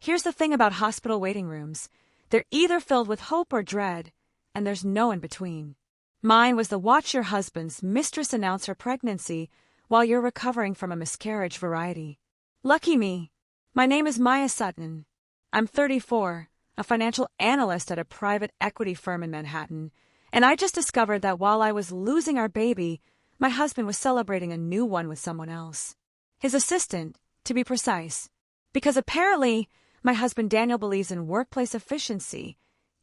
Here's the thing about hospital waiting rooms. They're either filled with hope or dread, and there's no in between. Mine was the watch your husband's mistress announce her pregnancy while you're recovering from a miscarriage variety. Lucky me. My name is Maya Sutton. I'm 34, a financial analyst at a private equity firm in Manhattan, and I just discovered that while I was losing our baby, my husband was celebrating a new one with someone else. His assistant, to be precise. Because apparently, my husband Daniel believes in workplace efficiency,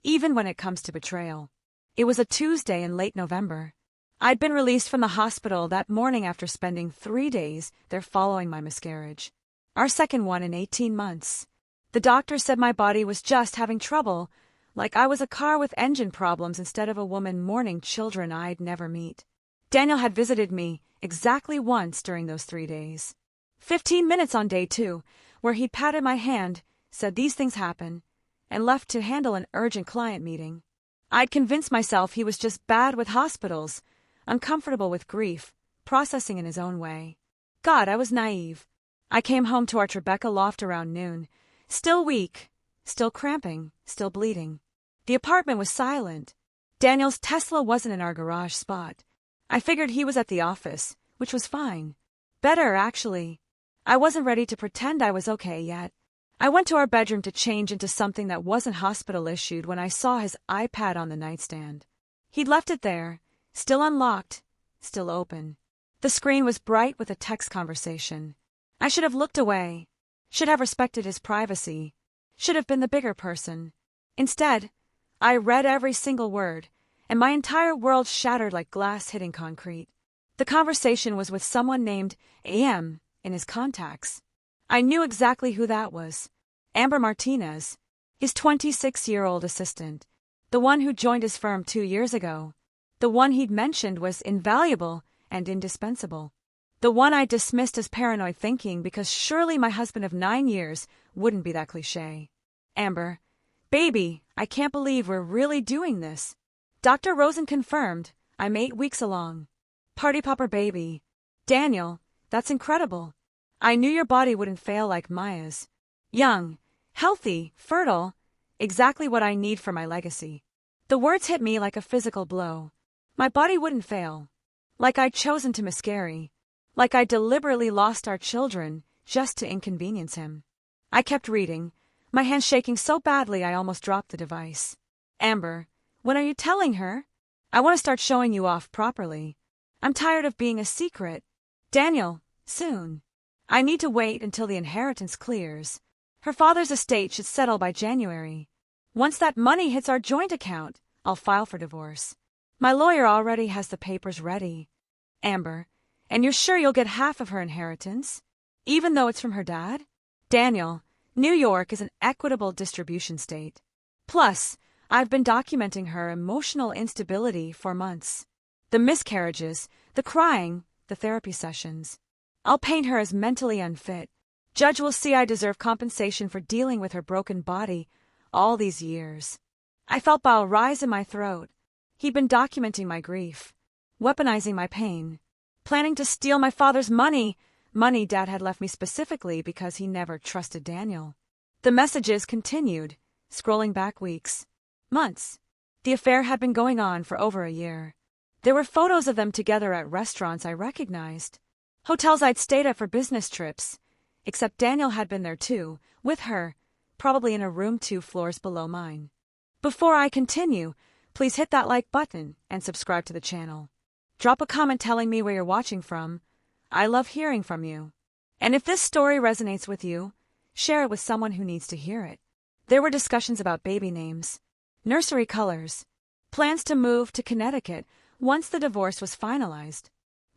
even when it comes to betrayal. It was a Tuesday in late November. I'd been released from the hospital that morning after spending 3 days there following my miscarriage. Our second one in 18 months. The doctor said my body was just having trouble, like I was a car with engine problems instead of a woman mourning children I'd never meet. Daniel had visited me exactly once during those 3 days. 15 minutes on day 2, where he'd patted my hand, said these things happen, and left to handle an urgent client meeting. I'd convinced myself he was just bad with hospitals, uncomfortable with grief, processing in his own way. God, I was naive. I came home to our Tribeca loft around noon, still weak, still cramping, still bleeding. The apartment was silent. Daniel's Tesla wasn't in our garage spot. I figured he was at the office, which was fine. Better, actually. I wasn't ready to pretend I was okay yet. I went to our bedroom to change into something that wasn't hospital-issued when I saw his iPad on the nightstand. He'd left it there, still unlocked, still open. The screen was bright with a text conversation. I should have looked away, should have respected his privacy, should have been the bigger person. Instead, I read every single word, and my entire world shattered like glass hitting concrete. The conversation was with someone named AM in his contacts. I knew exactly who that was. Amber Martinez, his 26-year-old assistant, the one who joined his firm 2 years ago, the one he'd mentioned was invaluable and indispensable, the one I dismissed as paranoid thinking because surely my husband of 9 years wouldn't be that cliché. Amber, baby, I can't believe we're really doing this. Dr. Rosen confirmed, I'm 8 weeks along. Party popper baby. Daniel, that's incredible. I knew your body wouldn't fail like Maya's. Young, healthy, fertile, exactly what I need for my legacy. The words hit me like a physical blow. My body wouldn't fail. Like I'd chosen to miscarry. Like I deliberately lost our children just to inconvenience him. I kept reading, my hands shaking so badly I almost dropped the device. Amber, when are you telling her? I want to start showing you off properly. I'm tired of being a secret. Daniel, soon. I need to wait until the inheritance clears. Her father's estate should settle by January. Once that money hits our joint account, I'll file for divorce. My lawyer already has the papers ready. Amber, and you're sure you'll get half of her inheritance, even though it's from her dad? Daniel, New York is an equitable distribution state. Plus, I've been documenting her emotional instability for months. The miscarriages, the crying, the therapy sessions. I'll paint her as mentally unfit. Judge will see I deserve compensation for dealing with her broken body all these years. I felt bile rise in my throat. He'd been documenting my grief, weaponizing my pain, planning to steal my father's money Dad had left me specifically because he never trusted Daniel. The messages continued, scrolling back weeks, months. The affair had been going on for over a year. There were photos of them together at restaurants I recognized. Hotels I'd stayed at for business trips, except Daniel had been there too, with her, probably in a room 2 floors below mine. Before I continue, please hit that like button and subscribe to the channel. Drop a comment telling me where you're watching from. I love hearing from you. And if this story resonates with you, share it with someone who needs to hear it. There were discussions about baby names, nursery colors, plans to move to Connecticut once the divorce was finalized.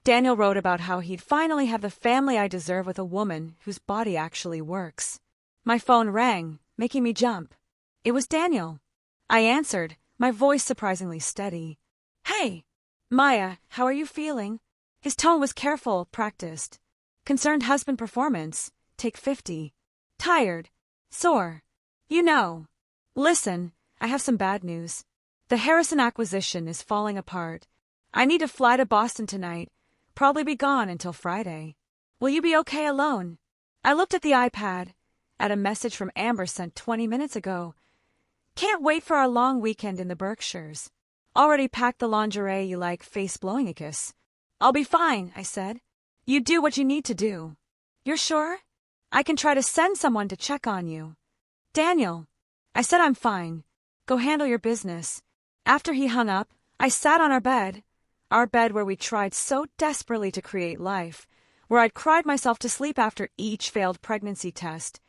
Daniel wrote about how he'd finally have the family I deserve with a woman whose body actually works. My phone rang, making me jump. It was Daniel. I answered, my voice surprisingly steady. Hey, Maya, how are you feeling? His tone was careful, practiced. Concerned husband performance, take 50. Tired. Sore. You know. Listen, I have some bad news. The Harrison acquisition is falling apart. I need to fly to Boston tonight. Probably be gone until Friday. Will you be okay alone? I looked at the iPad, at a message from Amber sent 20 minutes ago. Can't wait for our long weekend in the Berkshires. Already packed the lingerie you like, face blowing a kiss. I'll be fine, I said. You do what you need to do. You're sure? I can try to send someone to check on you. Daniel. I said I'm fine. Go handle your business. After he hung up, I sat on our bed where we tried so desperately to create life, where I'd cried myself to sleep after each failed pregnancy test,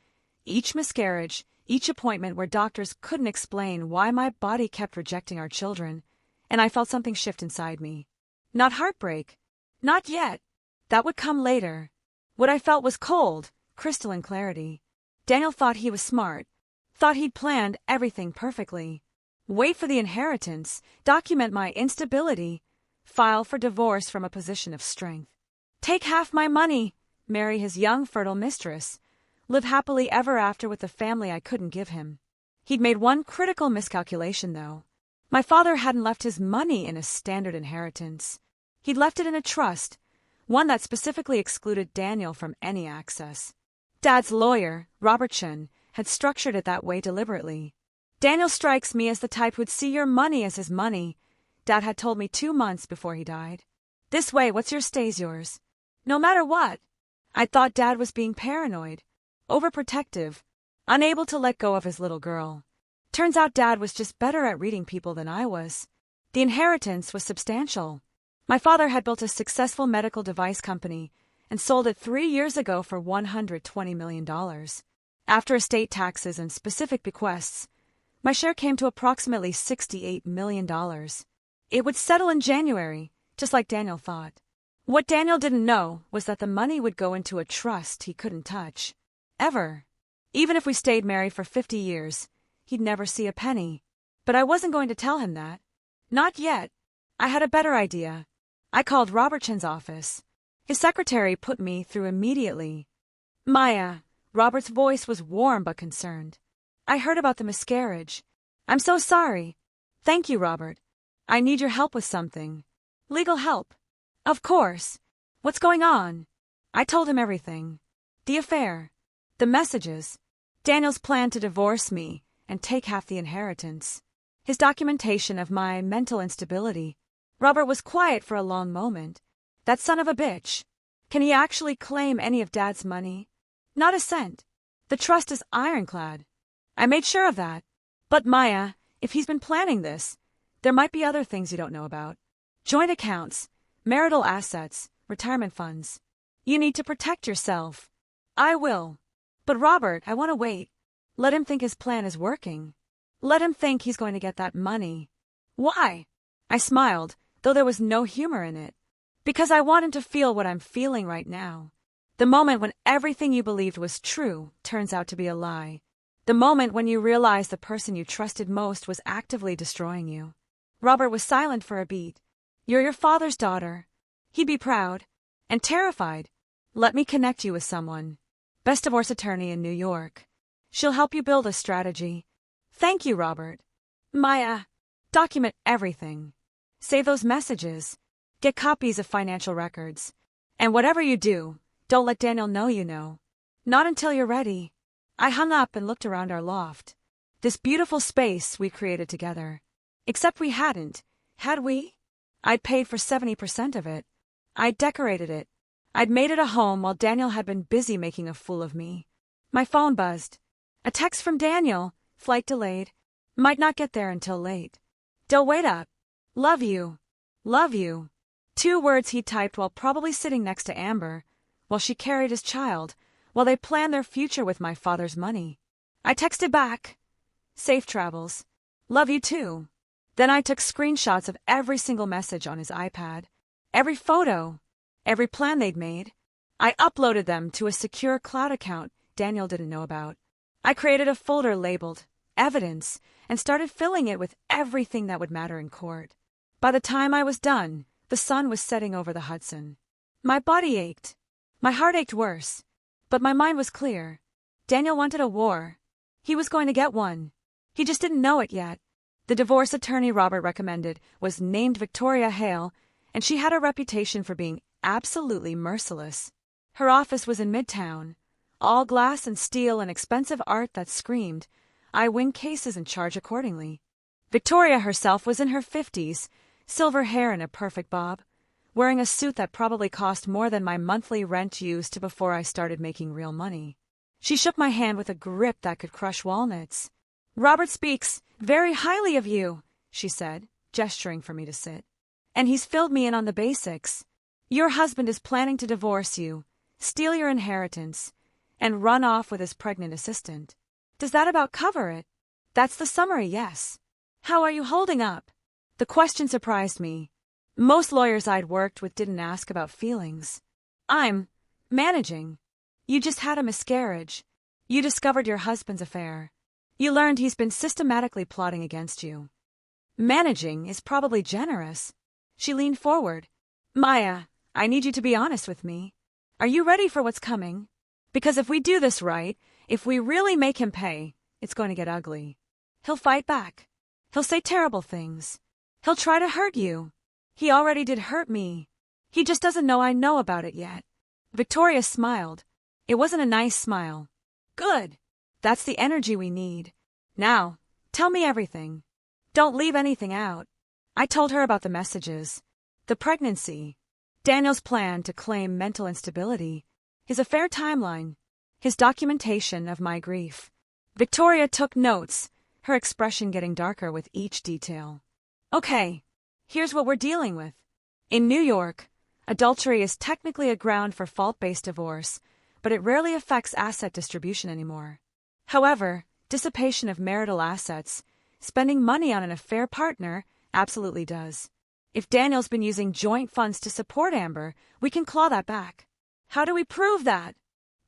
each miscarriage, each appointment where doctors couldn't explain why my body kept rejecting our children, and I felt something shift inside me. Not heartbreak. Not yet. That would come later. What I felt was cold, crystalline clarity. Daniel thought he was smart, thought he'd planned everything perfectly. Wait for the inheritance, document my instability, file for divorce from a position of strength. Take half my money, marry his young, fertile mistress, live happily ever after with the family I couldn't give him. He'd made one critical miscalculation, though. My father hadn't left his money in a standard inheritance. He'd left it in a trust, one that specifically excluded Daniel from any access. Dad's lawyer, Robertson, had structured it that way deliberately. Daniel strikes me as the type who'd see your money as his money, Dad had told me 2 months before he died. This way, what's yours stays yours. No matter what. I thought Dad was being paranoid, overprotective, unable to let go of his little girl. Turns out Dad was just better at reading people than I was. The inheritance was substantial. My father had built a successful medical device company and sold it 3 years ago for $120 million. After estate taxes and specific bequests, my share came to approximately $68 million. It would settle in January, just like Daniel thought. What Daniel didn't know was that the money would go into a trust he couldn't touch. Ever. Even if we stayed married for 50 years, he'd never see a penny. But I wasn't going to tell him that. Not yet. I had a better idea. I called Robertson's office. His secretary put me through immediately. Maya. Robert's voice was warm but concerned. I heard about the miscarriage. I'm so sorry. Thank you, Robert. I need your help with something. Legal help. Of course. What's going on? I told him everything. The affair. The messages. Daniel's plan to divorce me and take half the inheritance. His documentation of my mental instability. Robert was quiet for a long moment. That son of a bitch. Can he actually claim any of Dad's money? Not a cent. The trust is ironclad. I made sure of that. But Maya, if he's been planning this, there might be other things you don't know about. Joint accounts, marital assets, retirement funds. You need to protect yourself. I will. But Robert, I want to wait. Let him think his plan is working. Let him think he's going to get that money. Why? I smiled, though there was no humor in it. Because I want him to feel what I'm feeling right now. The moment when everything you believed was true turns out to be a lie. The moment when you realize the person you trusted most was actively destroying you. Robert was silent for a beat. You're your father's daughter. He'd be proud. And terrified. Let me connect you with someone. Best divorce attorney in New York. She'll help you build a strategy. Thank you, Robert. Maya. Document everything. Save those messages. Get copies of financial records. And whatever you do, don't let Daniel know you know. Not until you're ready. I hung up and looked around our loft. This beautiful space we created together. Except we hadn't. Had we? I'd paid for 70% of it. I'd decorated it. I'd made it a home while Daniel had been busy making a fool of me. My phone buzzed. A text from Daniel. Flight delayed. Might not get there until late. Don't wait up. Love you. Love you. 2 words he typed while probably sitting next to Amber, while she carried his child, while they planned their future with my father's money. I texted back. Safe travels. Love you too. Then I took screenshots of every single message on his iPad. Every photo. Every plan they'd made. I uploaded them to a secure cloud account Daniel didn't know about. I created a folder labeled Evidence and started filling it with everything that would matter in court. By the time I was done, the sun was setting over the Hudson. My body ached. My heart ached worse. But my mind was clear. Daniel wanted a war. He was going to get one. He just didn't know it yet. The divorce attorney Robert recommended was named Victoria Hale, and she had a reputation for being absolutely merciless. Her office was in Midtown, all glass and steel and expensive art that screamed, "I win cases and charge accordingly." Victoria herself was in her 50s, silver hair in a perfect bob, wearing a suit that probably cost more than my monthly rent used to before I started making real money. She shook my hand with a grip that could crush walnuts. "Robert speaks very highly of you," she said, gesturing for me to sit. "And he's filled me in on the basics. Your husband is planning to divorce you, steal your inheritance, and run off with his pregnant assistant. Does that about cover it?" "That's the summary, yes." "How are you holding up?" The question surprised me. Most lawyers I'd worked with didn't ask about feelings. "I'm managing. You just had a miscarriage. You discovered your husband's affair. You learned he's been systematically plotting against you." "Managing is probably generous." She leaned forward. "Maya, I need you to be honest with me. Are you ready for what's coming? Because if we do this right, if we really make him pay, it's going to get ugly. He'll fight back. He'll say terrible things. He'll try to hurt you. He already did hurt me. He just doesn't know I know about it yet." Victoria smiled. It wasn't a nice smile. "Good. That's the energy we need. Now, tell me everything. Don't leave anything out." I told her about the messages, the pregnancy, Daniel's plan to claim mental instability, his affair timeline, his documentation of my grief. Victoria took notes, her expression getting darker with each detail. "Okay, here's what we're dealing with. In New York, adultery is technically a ground for fault-based divorce, but it rarely affects asset distribution anymore. However, dissipation of marital assets, spending money on an affair partner, absolutely does. If Daniel's been using joint funds to support Amber, we can claw that back. How do we prove that?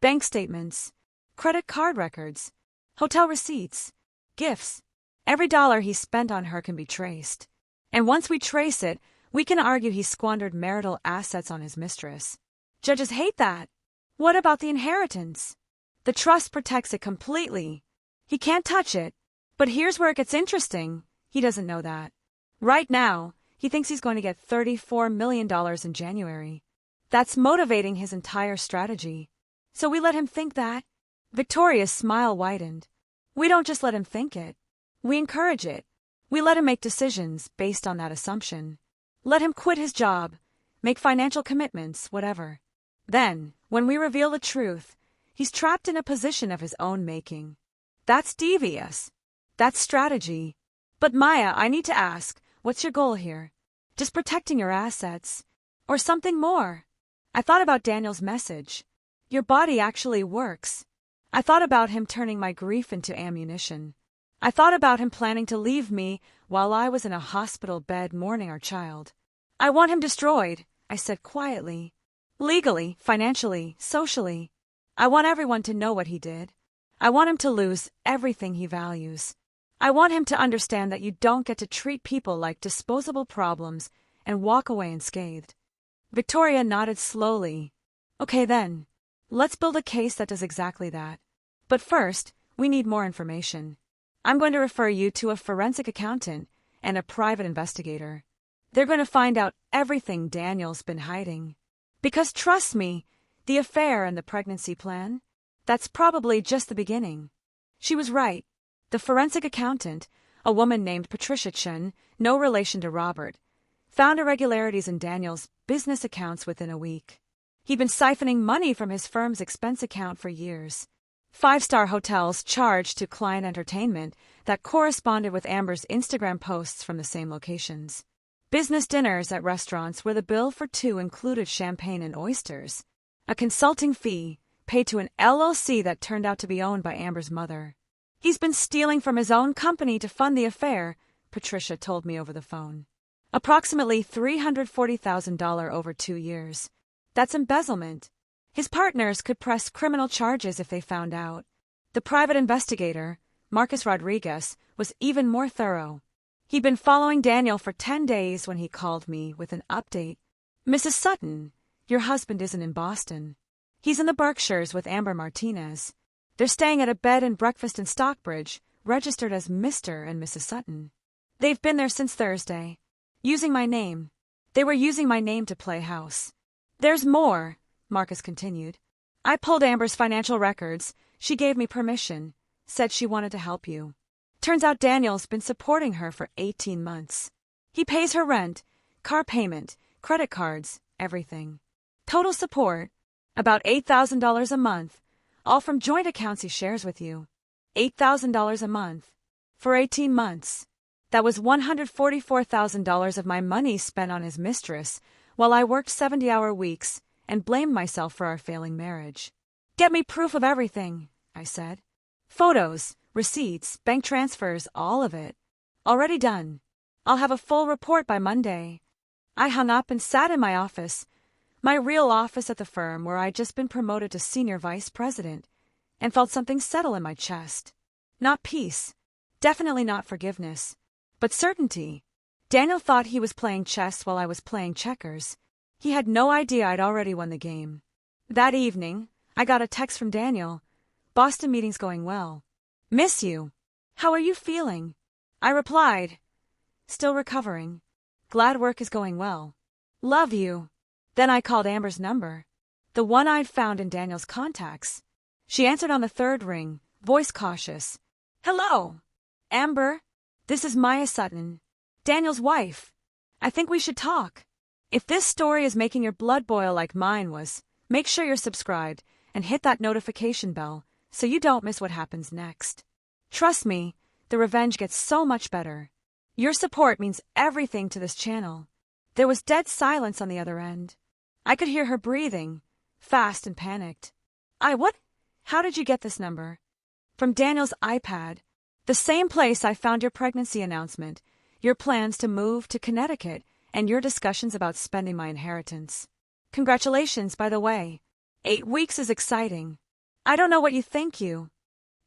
Bank statements, credit card records, hotel receipts, gifts. Every dollar he spent on her can be traced. And once we trace it, we can argue he squandered marital assets on his mistress. Judges hate that. What about the inheritance? The trust protects it completely. He can't touch it. But here's where it gets interesting. He doesn't know that. Right now, he thinks he's going to get $34 million in January. That's motivating his entire strategy. So we let him think that." Victoria's smile widened. "We don't just let him think it. We encourage it. We let him make decisions based on that assumption. Let him quit his job, make financial commitments, whatever. Then, when we reveal the truth, he's trapped in a position of his own making. That's devious. That's strategy. But Maya, I need to ask, what's your goal here? Just protecting your assets? Or something more?" I thought about Daniel's message. Your body actually works. I thought about him turning my grief into ammunition. I thought about him planning to leave me while I was in a hospital bed mourning our child. "I want him destroyed," I said quietly. "Legally, financially, socially. I want everyone to know what he did. I want him to lose everything he values. I want him to understand that you don't get to treat people like disposable problems and walk away unscathed." Victoria nodded slowly. "Okay then, let's build a case that does exactly that. But first, we need more information. I'm going to refer you to a forensic accountant and a private investigator. They're going to find out everything Daniel's been hiding. Because trust me, the affair and the pregnancy plan, that's probably just the beginning." She was right. The forensic accountant, a woman named Patricia Chen, no relation to Robert, found irregularities in Daniel's business accounts within a week. He'd been siphoning money from his firm's expense account for years. 5-star hotels charged to client entertainment that corresponded with Amber's Instagram posts from the same locations. Business dinners at restaurants where the bill for two included champagne and oysters. A consulting fee paid to an LLC that turned out to be owned by Amber's mother. "He's been stealing from his own company to fund the affair," Patricia told me over the phone. "Approximately $340,000 over 2 years. That's embezzlement. His partners could press criminal charges if they found out." The private investigator, Marcus Rodriguez, was even more thorough. He'd been following Daniel for 10 days when he called me with an update. "Mrs. Sutton, your husband isn't in Boston. He's in the Berkshires with Amber Martinez. They're staying at a bed and breakfast in Stockbridge, registered as Mr. and Mrs. Sutton. They've been there since Thursday, using my name. They were using my name to play house." "There's more," Marcus continued. I pulled Amber's financial records. She gave me permission, said she wanted to help you. Turns out Daniel's been supporting her for 18 months. He pays her rent, car payment, credit cards, everything. Total support, about $8,000 a month, all from joint accounts he shares with you. $8,000 a month. For 18 months. That was $144,000 of my money spent on his mistress, while I worked 70-hour weeks and blamed myself for our failing marriage. Get me proof of everything, I said. Photos, receipts, bank transfers, all of it. Already done. I'll have a full report by Monday. I hung up and sat in my office, my real office at the firm where I'd just been promoted to senior vice president, and felt something settle in my chest. Not peace, definitely not forgiveness, but certainty. Daniel thought he was playing chess while I was playing checkers. He had no idea I'd already won the game. That evening, I got a text from Daniel. Boston meeting's going well. Miss you. How are you feeling? I replied. Still recovering. Glad work is going well. Love you. Then I called Amber's number, the one I'd found in Daniel's contacts. She answered on the third ring, voice cautious. Hello, Amber. This is Maya Sutton, Daniel's wife. I think we should talk. If this story is making your blood boil like mine was, make sure you're subscribed and hit that notification bell so you don't miss what happens next. Trust me, the revenge gets so much better. Your support means everything to this channel. There was dead silence on the other end. I could hear her breathing, fast and panicked. What? How did you get this number? From Daniel's iPad. The same place I found your pregnancy announcement, your plans to move to Connecticut, and your discussions about spending my inheritance. Congratulations, by the way. 8 weeks is exciting. I don't know what you think you.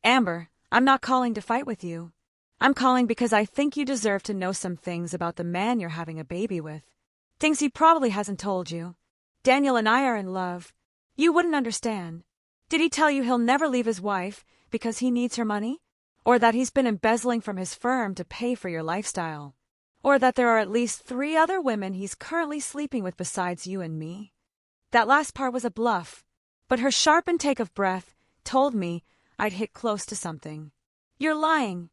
Amber, I'm not calling to fight with you. I'm calling because I think you deserve to know some things about the man you're having a baby with. Things he probably hasn't told you. Daniel and I are in love. You wouldn't understand. Did he tell you he'll never leave his wife because he needs her money? Or that he's been embezzling from his firm to pay for your lifestyle? Or that there are at least 3 other women he's currently sleeping with besides you and me? That last part was a bluff, but her sharp intake of breath told me I'd hit close to something. You're lying.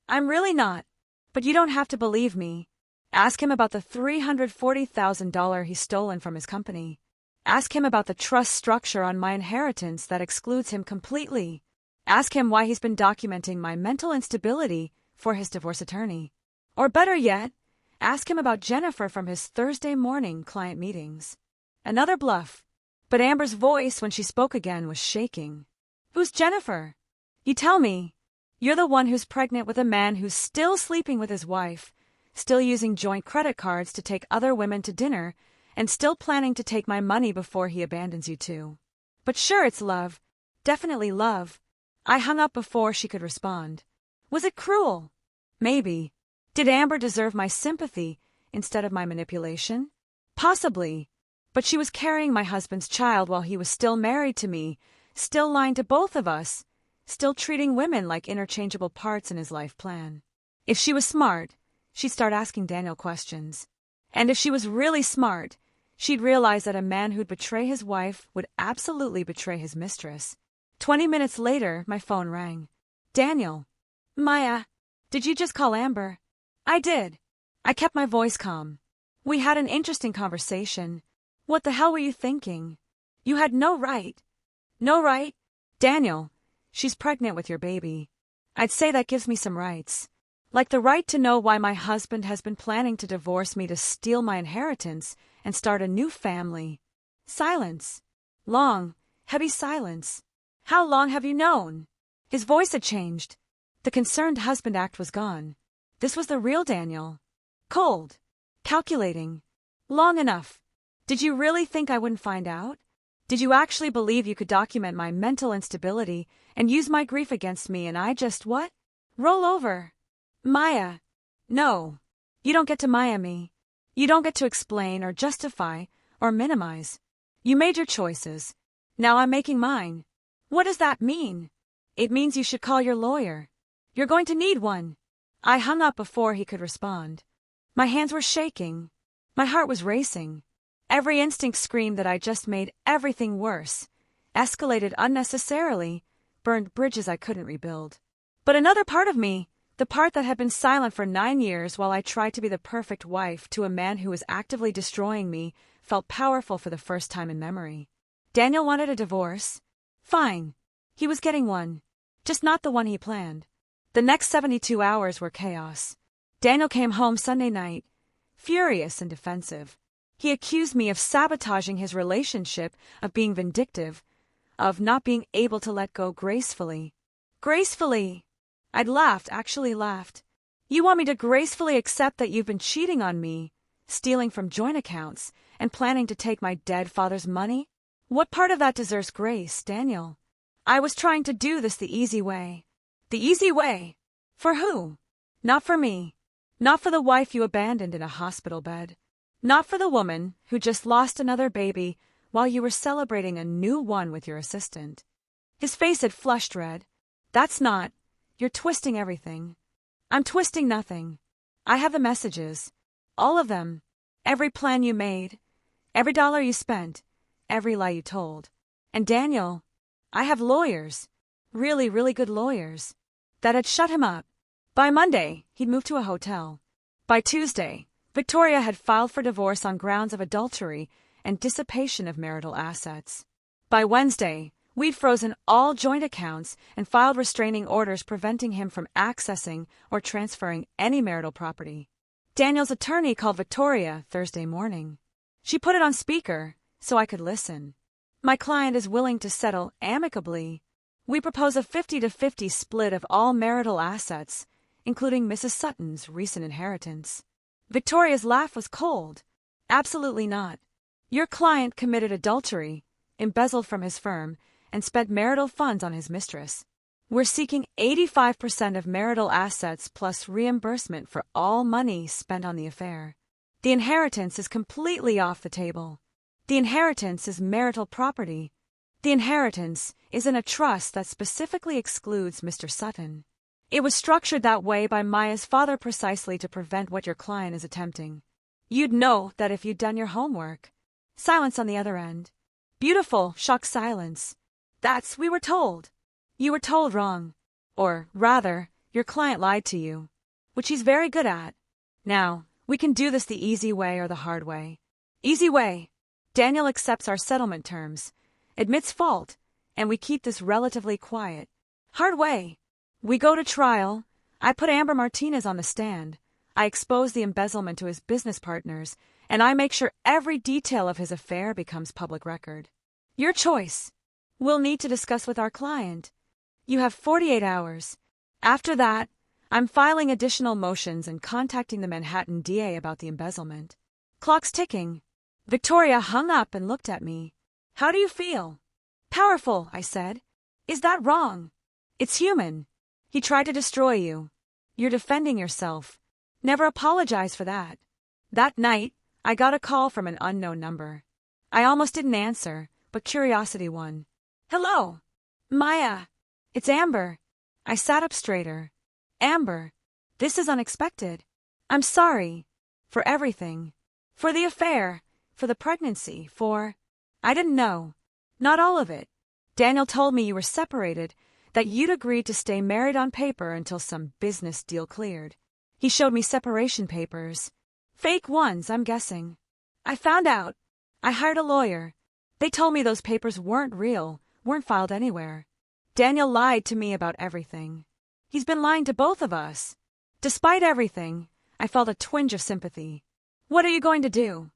I'm really not, but you don't have to believe me. Ask him about the $340,000 he's stolen from his company. Ask him about the trust structure on my inheritance that excludes him completely. Ask him why he's been documenting my mental instability for his divorce attorney. Or better yet, ask him about Jennifer from his Thursday morning client meetings. Another bluff, but Amber's voice when she spoke again was shaking. Who's Jennifer? You tell me. You're the one who's pregnant with a man who's still sleeping with his wife, still using joint credit cards to take other women to dinner, and still planning to take my money before he abandons you too. But sure, it's love. Definitely love. I hung up before she could respond. Was it cruel? Maybe. Did Amber deserve my sympathy instead of my manipulation? Possibly. But she was carrying my husband's child while he was still married to me, still lying to both of us, still treating women like interchangeable parts in his life plan. If she was smart, she'd start asking Daniel questions. And if she was really smart, she'd realize that a man who'd betray his wife would absolutely betray his mistress. 20 minutes later, my phone rang. Daniel. Maya. Did you just call Amber? I did. I kept my voice calm. We had an interesting conversation. What the hell were you thinking? You had no right. No right? Daniel, she's pregnant with your baby. I'd say that gives me some rights. Like the right to know why my husband has been planning to divorce me to steal my inheritance and start a new family. Silence. Long, heavy silence. How long have you known? His voice had changed. The concerned husband act was gone. This was the real Daniel. Cold. Calculating. Long enough. Did you really think I wouldn't find out? Did you actually believe you could document my mental instability and use my grief against me and I just what? Roll over. Maya. No. You don't get to Maya me. You don't get to explain or justify or minimize. You made your choices. Now I'm making mine. What does that mean? It means you should call your lawyer. You're going to need one. I hung up before he could respond. My hands were shaking. My heart was racing. Every instinct screamed that I just made everything worse. escalated unnecessarily, burned bridges I couldn't rebuild. But another part of me, the part that had been silent for 9 years while I tried to be the perfect wife to a man who was actively destroying me, felt powerful for the first time in memory. Daniel wanted a divorce. Fine. He was getting one. Just not the one he planned. The next 72 hours were chaos. Daniel came home Sunday night, furious and defensive. He accused me of sabotaging his relationship, of being vindictive, of not being able to let go gracefully. Gracefully! I'd laughed, actually laughed. You want me to gracefully accept that you've been cheating on me, stealing from joint accounts, and planning to take my dead father's money? What part of that deserves grace, Daniel? I was trying to do this the easy way. The easy way? For who? Not for me. Not for the wife you abandoned in a hospital bed. Not for the woman who just lost another baby while you were celebrating a new one with your assistant. His face had flushed red. That's not. You're twisting everything. I'm twisting nothing. I have the messages. All of them. Every plan you made. Every dollar you spent. Every lie you told. And Daniel, I have lawyers. Really, really good lawyers. That had shut him up. By Monday, he'd moved to a hotel. By Tuesday, Victoria had filed for divorce on grounds of adultery and dissipation of marital assets. By Wednesday, we'd frozen all joint accounts and filed restraining orders preventing him from accessing or transferring any marital property. Daniel's attorney called Victoria Thursday morning. She put it on speaker so I could listen. My client is willing to settle amicably. We propose a 50-50 split of all marital assets, including Mrs. Sutton's recent inheritance. Victoria's laugh was cold. Absolutely not. Your client committed adultery, embezzled from his firm, and spent marital funds on his mistress. We're seeking 85% of marital assets plus reimbursement for all money spent on the affair. The inheritance is completely off the table. The inheritance is marital property. The inheritance is in a trust that specifically excludes Mr. Sutton. It was structured that way by Maya's father precisely to prevent what your client is attempting. You'd know that if you'd done your homework. Silence on the other end. Beautiful, shocked silence. That's, we were told. You were told wrong. Or, rather, your client lied to you. Which he's very good at. Now, we can do this the easy way or the hard way. Easy way. Daniel accepts our settlement terms, admits fault, and we keep this relatively quiet. Hard way. We go to trial. I put Amber Martinez on the stand. I expose the embezzlement to his business partners, and I make sure every detail of his affair becomes public record. Your choice. We'll need to discuss with our client. You have 48 hours. After that, I'm filing additional motions and contacting the Manhattan DA about the embezzlement. Clock's ticking. Victoria hung up and looked at me. How do you feel? Powerful, I said. Is that wrong? It's human. He tried to destroy you. You're defending yourself. Never apologize for that. That night, I got a call from an unknown number. I almost didn't answer, but curiosity won. Hello. Maya. It's Amber. I sat up straighter. Amber, this is unexpected. I'm sorry. For everything. For the affair. For the pregnancy. I didn't know. Not all of it. Daniel told me you were separated, that you'd agreed to stay married on paper until some business deal cleared. He showed me separation papers. Fake ones, I'm guessing. I found out. I hired a lawyer. They told me those papers weren't real, weren't filed anywhere. Daniel lied to me about everything. He's been lying to both of us. Despite everything, I felt a twinge of sympathy. What are you going to do?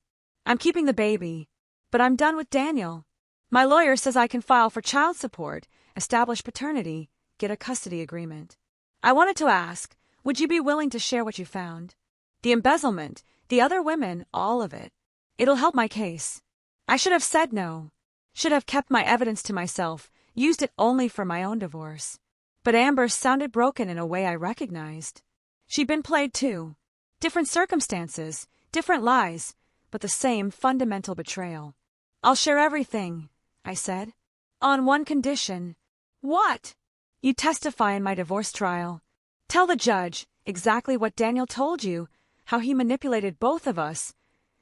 I'm keeping the baby, but I'm done with Daniel. My lawyer says I can file for child support, establish paternity, get a custody agreement. I wanted to ask, would you be willing to share what you found? The embezzlement, the other women, all of it. It'll help my case. I should have said no. Should have kept my evidence to myself, used it only for my own divorce. But Amber sounded broken in a way I recognized. She'd been played too. Different circumstances, different lies, but the same fundamental betrayal. I'll share everything, I said. On one condition. What? You testify in my divorce trial. Tell the judge exactly what Daniel told you, how he manipulated both of us,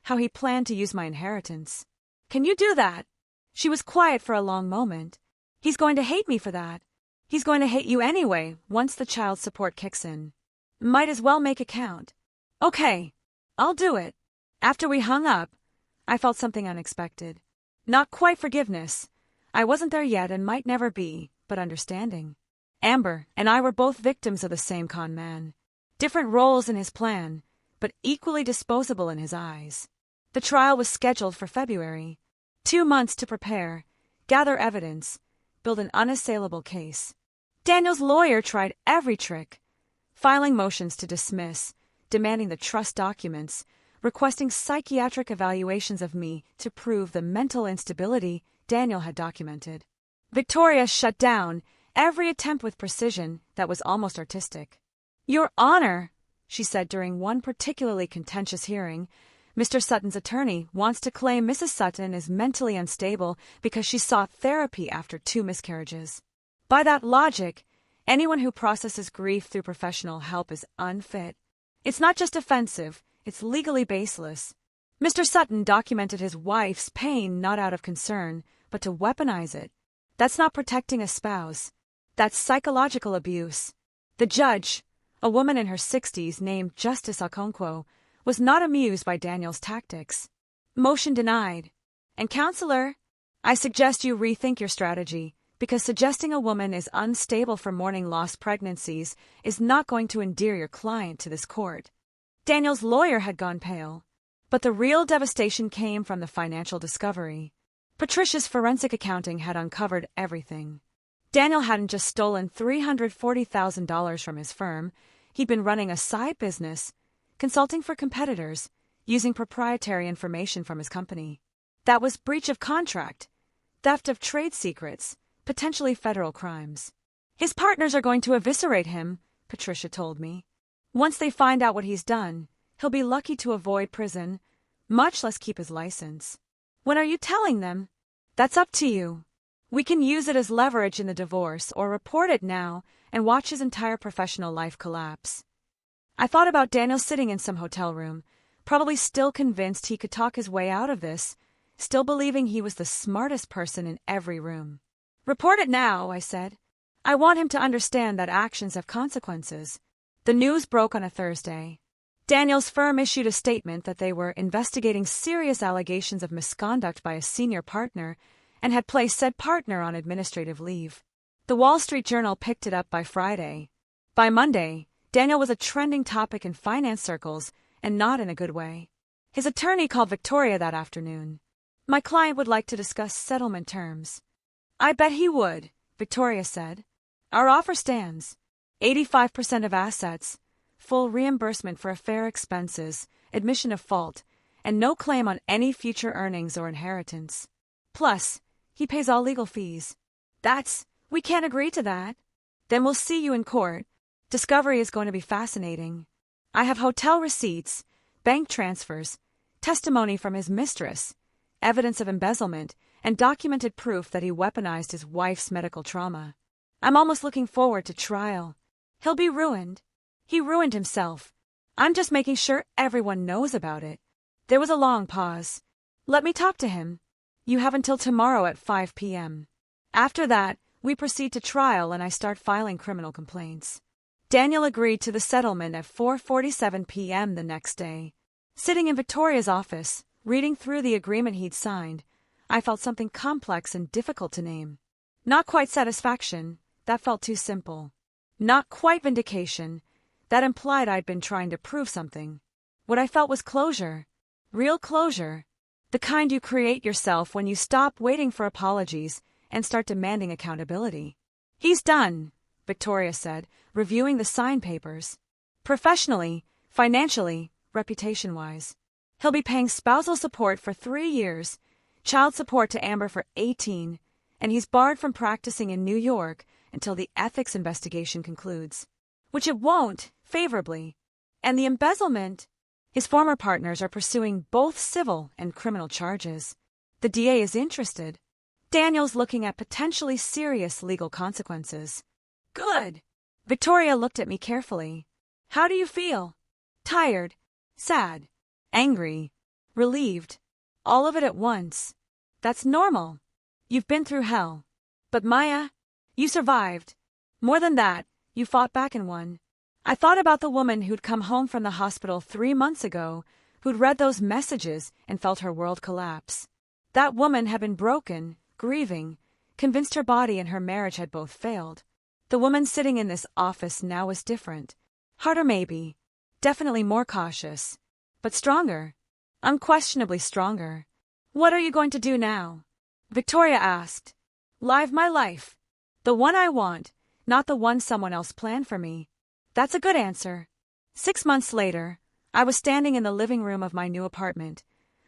how he planned to use my inheritance. Can you do that? She was quiet for a long moment. He's going to hate me for that. He's going to hate you anyway once the child support kicks in. Might as well make it count. Okay, I'll do it. After we hung up, I felt something unexpected. Not quite forgiveness. I wasn't there yet and might never be, but understanding. Amber and I were both victims of the same con man. Different roles in his plan, but equally disposable in his eyes. The trial was scheduled for February. 2 months to prepare, gather evidence, build an unassailable case. Daniel's lawyer tried every trick, filing motions to dismiss, demanding the trust documents, requesting psychiatric evaluations of me to prove the mental instability Daniel had documented. Victoria shut down every attempt with precision that was almost artistic. "Your Honor," she said during one particularly contentious hearing, Mr. Sutton's attorney wants to claim Mrs. Sutton is mentally unstable because she sought therapy after 2 miscarriages. By that logic, anyone who processes grief through professional help is unfit. It's not just offensive, it's legally baseless. Mr. Sutton documented his wife's pain not out of concern, but to weaponize it. That's not protecting a spouse. That's psychological abuse. The judge, a woman in her 60s named Justice Okonkwo, was not amused by Daniel's tactics. Motion denied. And counselor, I suggest you rethink your strategy, because suggesting a woman is unstable for mourning lost pregnancies is not going to endear your client to this court. Daniel's lawyer had gone pale, but the real devastation came from the financial discovery. Patricia's forensic accounting had uncovered everything. Daniel hadn't just stolen $340,000 from his firm, he'd been running a side business, consulting for competitors, using proprietary information from his company. That was breach of contract, theft of trade secrets, potentially federal crimes. His partners are going to eviscerate him, Patricia told me. Once they find out what he's done, he'll be lucky to avoid prison, much less keep his license. When are you telling them? That's up to you. We can use it as leverage in the divorce or report it now and watch his entire professional life collapse. I thought about Daniel sitting in some hotel room, probably still convinced he could talk his way out of this, still believing he was the smartest person in every room. Report it now, I said. I want him to understand that actions have consequences. The news broke on a Thursday. Daniel's firm issued a statement that they were investigating serious allegations of misconduct by a senior partner and had placed said partner on administrative leave. The Wall Street Journal picked it up by Friday. By Monday, Daniel was a trending topic in finance circles, and not in a good way. His attorney called Victoria that afternoon. My client would like to discuss settlement terms. I bet he would, Victoria said. Our offer stands. 85% of assets, full reimbursement for affair expenses, admission of fault, and no claim on any future earnings or inheritance. Plus, he pays all legal fees. We can't agree to that. Then we'll see you in court. Discovery is going to be fascinating. I have hotel receipts, bank transfers, testimony from his mistress, evidence of embezzlement, and documented proof that he weaponized his wife's medical trauma. I'm almost looking forward to trial. He'll be ruined. He ruined himself. I'm just making sure everyone knows about it. There was a long pause. Let me talk to him. You have until tomorrow at 5 p.m. After that, we proceed to trial and I start filing criminal complaints. Daniel agreed to the settlement at 4:47 p.m. the next day. Sitting in Victoria's office, reading through the agreement he'd signed, I felt something complex and difficult to name. Not quite satisfaction, that felt too simple. Not quite vindication, that implied I'd been trying to prove something. What I felt was closure. Real closure. The kind you create yourself when you stop waiting for apologies and start demanding accountability. He's done, Victoria said, reviewing the signed papers. Professionally, financially, reputation-wise. He'll be paying spousal support for 3 years, child support to Amber for 18, and he's barred from practicing in New York until the ethics investigation concludes. Which it won't, favorably. And the embezzlement. His former partners are pursuing both civil and criminal charges. The DA is interested. Daniel's looking at potentially serious legal consequences. Good. Victoria looked at me carefully. How do you feel? Tired, sad, angry, relieved. All of it at once. That's normal. You've been through hell. But Maya, you survived. More than that, you fought back and won. I thought about the woman who'd come home from the hospital 3 months ago, who'd read those messages and felt her world collapse. That woman had been broken, grieving, convinced her body and her marriage had both failed. The woman sitting in this office now was different. Harder maybe, definitely more cautious, but stronger. Unquestionably stronger. What are you going to do now? Victoria asked. Live my life. The one I want, not the one someone else planned for me. That's a good answer. 6 months later, I was standing in the living room of my new apartment,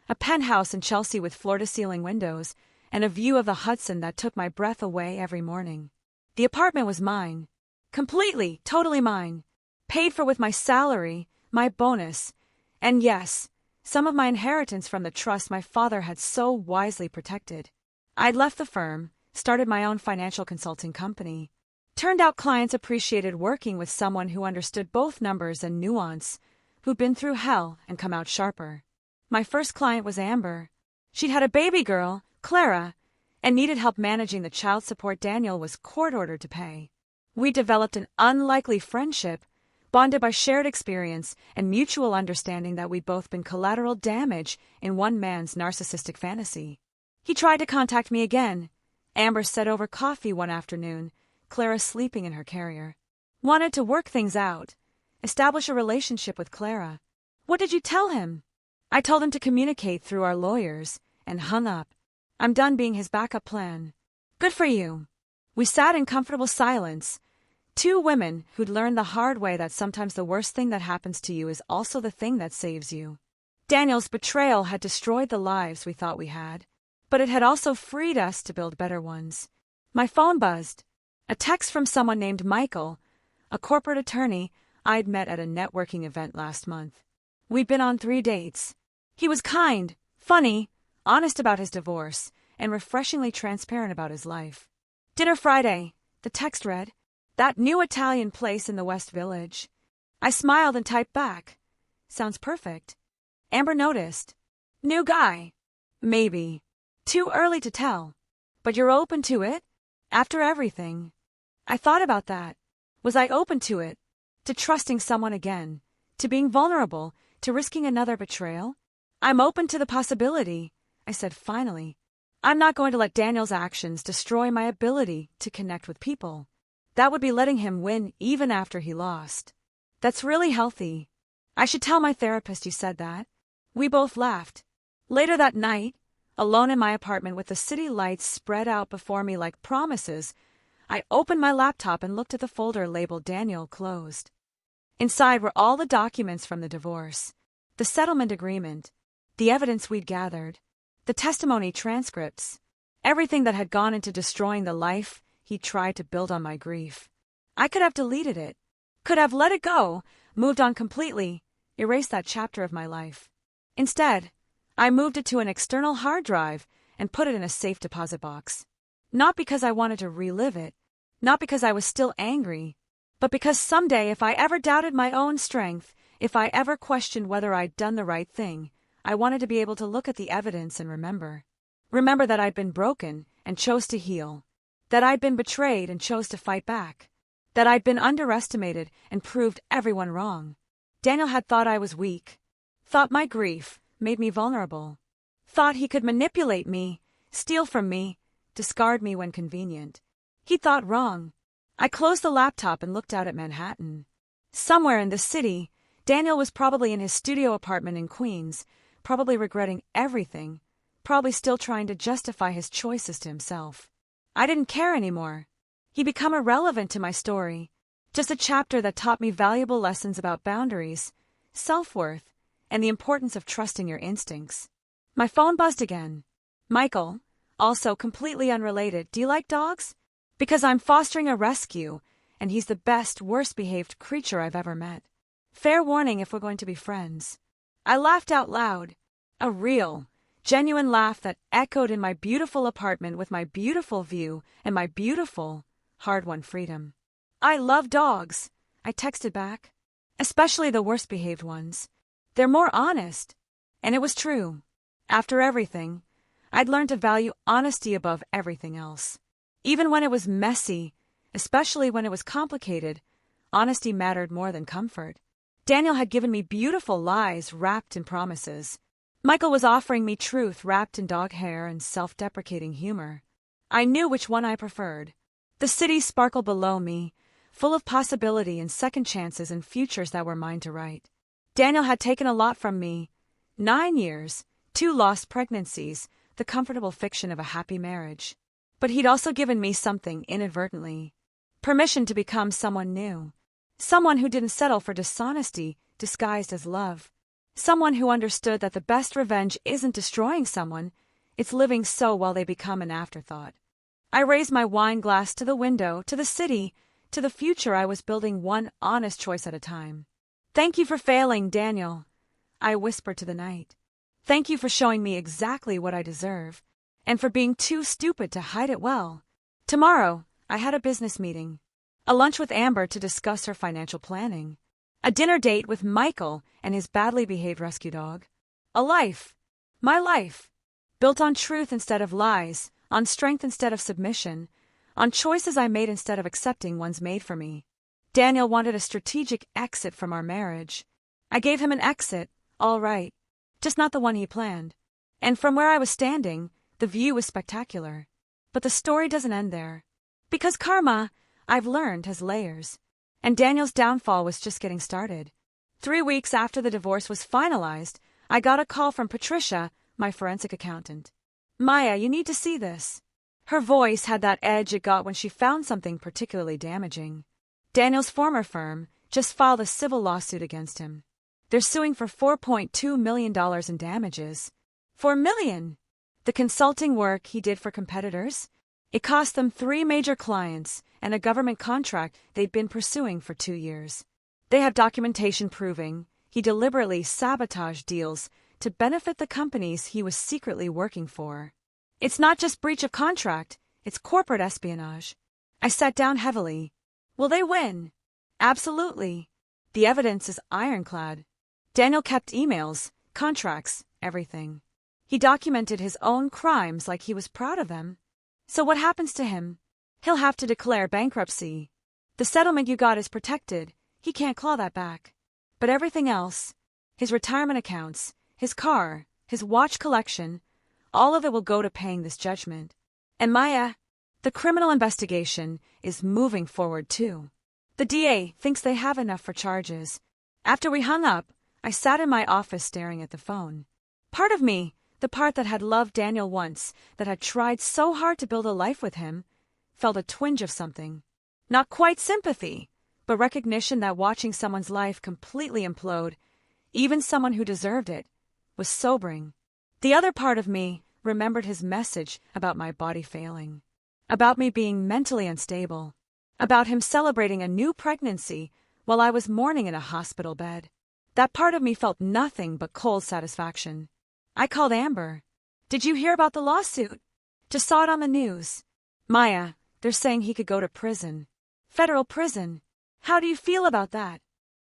a penthouse in Chelsea with floor-to-ceiling windows and a view of the Hudson that took my breath away every morning. The apartment was mine. Completely, totally mine. Paid for with my salary, my bonus, and yes, some of my inheritance from the trust my father had so wisely protected. I'd left the firm, started my own financial consulting company. Turned out clients appreciated working with someone who understood both numbers and nuance, who'd been through hell and come out sharper. My first client was Amber. She'd had a baby girl, Clara, and needed help managing the child support Daniel was court-ordered to pay. We developed an unlikely friendship, bonded by shared experience and mutual understanding that we'd both been collateral damage in one man's narcissistic fantasy. He tried to contact me again. Amber said over coffee one afternoon, Clara sleeping in her carrier. Wanted to work things out, establish a relationship with Clara. What did you tell him? I told him to communicate through our lawyers, and hung up. I'm done being his backup plan. Good for you. We sat in comfortable silence. Two women who'd learned the hard way that sometimes the worst thing that happens to you is also the thing that saves you. Daniel's betrayal had destroyed the lives we thought we had, but it had also freed us to build better ones. My phone buzzed. A text from someone named Michael, a corporate attorney I'd met at a networking event last month. We'd been on 3 dates. He was kind, funny, honest about his divorce, and refreshingly transparent about his life. Dinner Friday, the text read. That new Italian place in the West Village. I smiled and typed back. Sounds perfect. Amber noticed. New guy. Maybe. Too early to tell. But you're open to it? After everything. I thought about that. Was I open to it? To trusting someone again? To being vulnerable? To risking another betrayal? I'm open to the possibility, I said finally. I'm not going to let Daniel's actions destroy my ability to connect with people. That would be letting him win even after he lost. That's really healthy. I should tell my therapist you said that. We both laughed. Later that night, alone in my apartment with the city lights spread out before me like promises, I opened my laptop and looked at the folder labeled Daniel Closed. Inside were all the documents from the divorce, the settlement agreement, the evidence we'd gathered, the testimony transcripts, everything that had gone into destroying the life he tried to build on my grief. I could have deleted it, could have let it go, moved on completely, erased that chapter of my life. Instead, I moved it to an external hard drive and put it in a safe deposit box. Not because I wanted to relive it, not because I was still angry, but because someday if I ever doubted my own strength, if I ever questioned whether I'd done the right thing, I wanted to be able to look at the evidence and remember. Remember that I'd been broken and chose to heal. That I'd been betrayed and chose to fight back. That I'd been underestimated and proved everyone wrong. Daniel had thought I was weak. Thought my grief made me vulnerable. Thought he could manipulate me, steal from me, discard me when convenient. He thought wrong. I closed the laptop and looked out at Manhattan. Somewhere in the city, Daniel was probably in his studio apartment in Queens, probably regretting everything, probably still trying to justify his choices to himself. I didn't care anymore. He'd become irrelevant to my story, just a chapter that taught me valuable lessons about boundaries, self-worth, and the importance of trusting your instincts. My phone buzzed again. Michael, also completely unrelated, do you like dogs? Because I'm fostering a rescue, and he's the best, worst-behaved creature I've ever met. Fair warning if we're going to be friends. I laughed out loud. A real, genuine laugh that echoed in my beautiful apartment with my beautiful view and my beautiful, hard-won freedom. I love dogs, I texted back. Especially the worst-behaved ones. They're more honest. And it was true. After everything, I'd learned to value honesty above everything else. Even when it was messy, especially when it was complicated, honesty mattered more than comfort. Daniel had given me beautiful lies wrapped in promises. Michael was offering me truth wrapped in dog hair and self-deprecating humor. I knew which one I preferred. The city sparkled below me, full of possibility and second chances and futures that were mine to write. Daniel had taken a lot from me. 9 years, 2 lost pregnancies, the comfortable fiction of a happy marriage. But he'd also given me something inadvertently. Permission to become someone new. Someone who didn't settle for dishonesty disguised as love. Someone who understood that the best revenge isn't destroying someone, it's living so while they become an afterthought. I raised my wine glass to the window, to the city, to the future I was building one honest choice at a time. Thank you for failing, Daniel, I whispered to the night. Thank you for showing me exactly what I deserve, and for being too stupid to hide it well. Tomorrow, I had a business meeting. A lunch with Amber to discuss her financial planning. A dinner date with Michael and his badly behaved rescue dog. A life. My life. Built on truth instead of lies, on strength instead of submission, on choices I made instead of accepting ones made for me. Daniel wanted a strategic exit from our marriage. I gave him an exit, all right, just not the one he planned. And from where I was standing, the view was spectacular. But the story doesn't end there. Because karma, I've learned, has layers. And Daniel's downfall was just getting started. 3 weeks after the divorce was finalized, I got a call from Patricia, my forensic accountant. Maya, you need to see this. Her voice had that edge it got when she found something particularly damaging. Daniel's former firm just filed a civil lawsuit against him. They're suing for $4.2 million in damages. $4 million! The consulting work he did for competitors? It cost them 3 major clients and a government contract they'd been pursuing for 2 years. They have documentation proving he deliberately sabotaged deals to benefit the companies he was secretly working for. It's not just breach of contract, it's corporate espionage. I sat down heavily. Will they win? Absolutely. The evidence is ironclad. Daniel kept emails, contracts, everything. He documented his own crimes like he was proud of them. So what happens to him? He'll have to declare bankruptcy. The settlement you got is protected. He can't claw that back. But everything else, his retirement accounts, his car, his watch collection, all of it will go to paying this judgment. And Maya, the criminal investigation is moving forward too. The DA thinks they have enough for charges. After we hung up, I sat in my office staring at the phone. Part of me, the part that had loved Daniel once, that had tried so hard to build a life with him, felt a twinge of something. Not quite sympathy, but recognition that watching someone's life completely implode, even someone who deserved it, was sobering. The other part of me remembered his message about my body failing, about me being mentally unstable, about him celebrating a new pregnancy while I was mourning in a hospital bed. That part of me felt nothing but cold satisfaction. I called Amber. Did you hear about the lawsuit? Just saw it on the news. Maya, they're saying he could go to prison. Federal prison. How do you feel about that?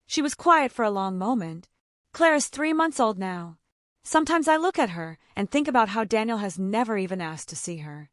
She was quiet for a long moment. Claire's 3 months old now. Sometimes I look at her and think about how Daniel has never even asked to see her.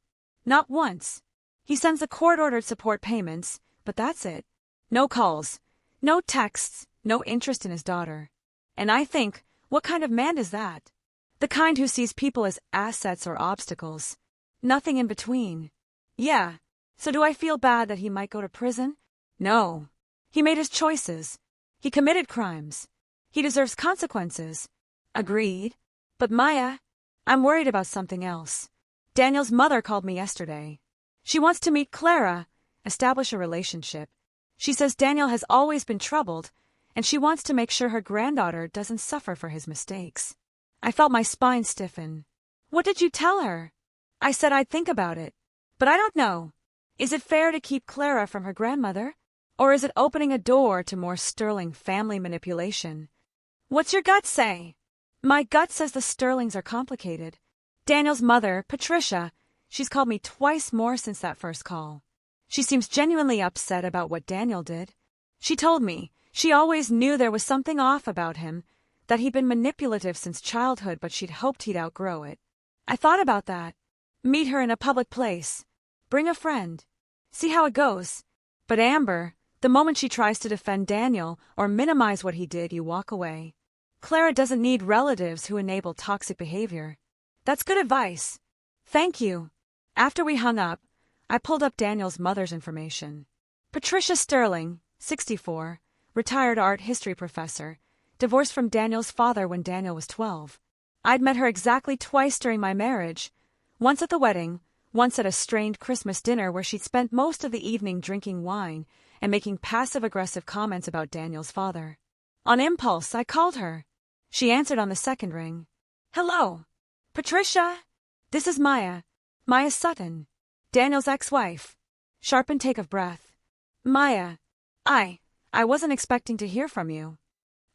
Not once. He sends the court-ordered support payments, but that's it. No calls, no texts, no interest in his daughter. And I think, what kind of man is that? The kind who sees people as assets or obstacles. Nothing in between. Yeah. So do I feel bad that he might go to prison? No. He made his choices. He committed crimes. He deserves consequences. Agreed. But Maya, I'm worried about something else. Daniel's mother called me yesterday. She wants to meet Clara, establish a relationship. She says Daniel has always been troubled, and she wants to make sure her granddaughter doesn't suffer for his mistakes. I felt my spine stiffen. What did you tell her? I said I'd think about it. But I don't know. Is it fair to keep Clara from her grandmother? Or is it opening a door to more sterling family manipulation? What's your gut say? My gut says the Sterlings are complicated. Daniel's mother, Patricia, she's called me twice more since that first call. She seems genuinely upset about what Daniel did. She told me she always knew there was something off about him, that he'd been manipulative since childhood, but she'd hoped he'd outgrow it. I thought about that. Meet her in a public place. Bring a friend. See how it goes. But Amber, the moment she tries to defend Daniel or minimize what he did, you walk away. Clara doesn't need relatives who enable toxic behavior. That's good advice. Thank you. After we hung up, I pulled up Daniel's mother's information. Patricia Sterling, 64, retired art history professor, divorced from Daniel's father when Daniel was 12. I'd met her exactly twice during my marriage, once at the wedding, once at a strained Christmas dinner where she'd spent most of the evening drinking wine and making passive-aggressive comments about Daniel's father. On impulse, I called her. She answered on the second ring. Hello. Patricia? This is Maya Sutton, Daniel's ex-wife. Sharp intake of breath. Maya, I wasn't expecting to hear from you.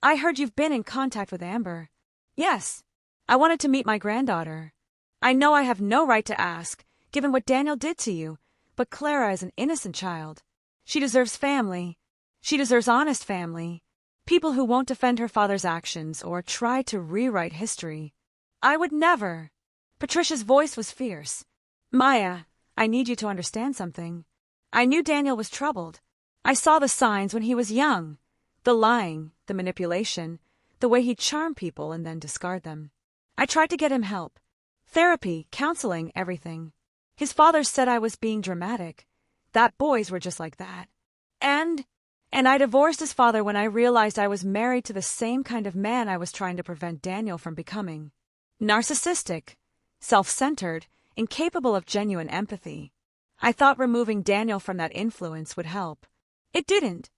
I heard you've been in contact with Amber. Yes. I wanted to meet my granddaughter. I know I have no right to ask, given what Daniel did to you, but Clara is an innocent child. She deserves family. She deserves honest family. People who won't defend her father's actions or try to rewrite history. I would never. Patricia's voice was fierce. Maya, I need you to understand something. I knew Daniel was troubled. I saw the signs when he was young. The lying, the manipulation, the way he'd charm people and then discard them. I tried to get him help. Therapy, counseling, everything. His father said I was being dramatic. That boys were just like that. And I divorced his father when I realized I was married to the same kind of man I was trying to prevent Daniel from becoming. Narcissistic, self-centered, incapable of genuine empathy. I thought removing Daniel from that influence would help. It didn't.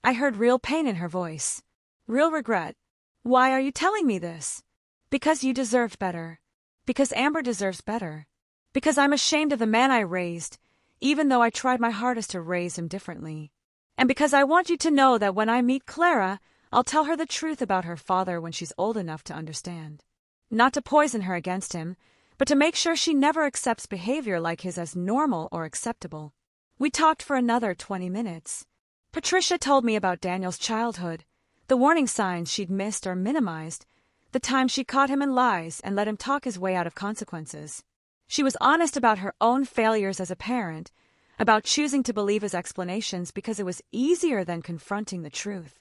I heard real pain in her voice. Real regret. Why are you telling me this? Because you deserved better. Because Amber deserves better. Because I'm ashamed of the man I raised, even though I tried my hardest to raise him differently. And because I want you to know that when I meet Clara, I'll tell her the truth about her father when she's old enough to understand. Not to poison her against him, but to make sure she never accepts behavior like his as normal or acceptable. We talked for another 20 minutes. Patricia told me about Daniel's childhood, the warning signs she'd missed or minimized, the time she caught him in lies and let him talk his way out of consequences. She was honest about her own failures as a parent, about choosing to believe his explanations because it was easier than confronting the truth.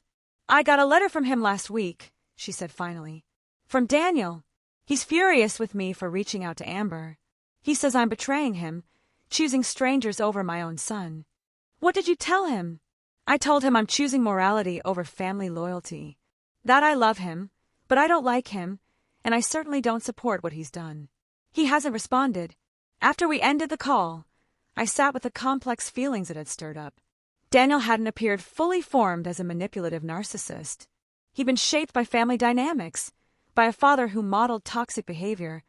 I got a letter from him last week, she said finally. From Daniel. He's furious with me for reaching out to Amber. He says I'm betraying him, choosing strangers over my own son. What did you tell him? I told him I'm choosing morality over family loyalty. That I love him, but I don't like him, and I certainly don't support what he's done. He hasn't responded. After we ended the call, I sat with the complex feelings it had stirred up. Daniel hadn't appeared fully formed as a manipulative narcissist. He'd been shaped by family dynamics, by a father who modeled toxic behavior,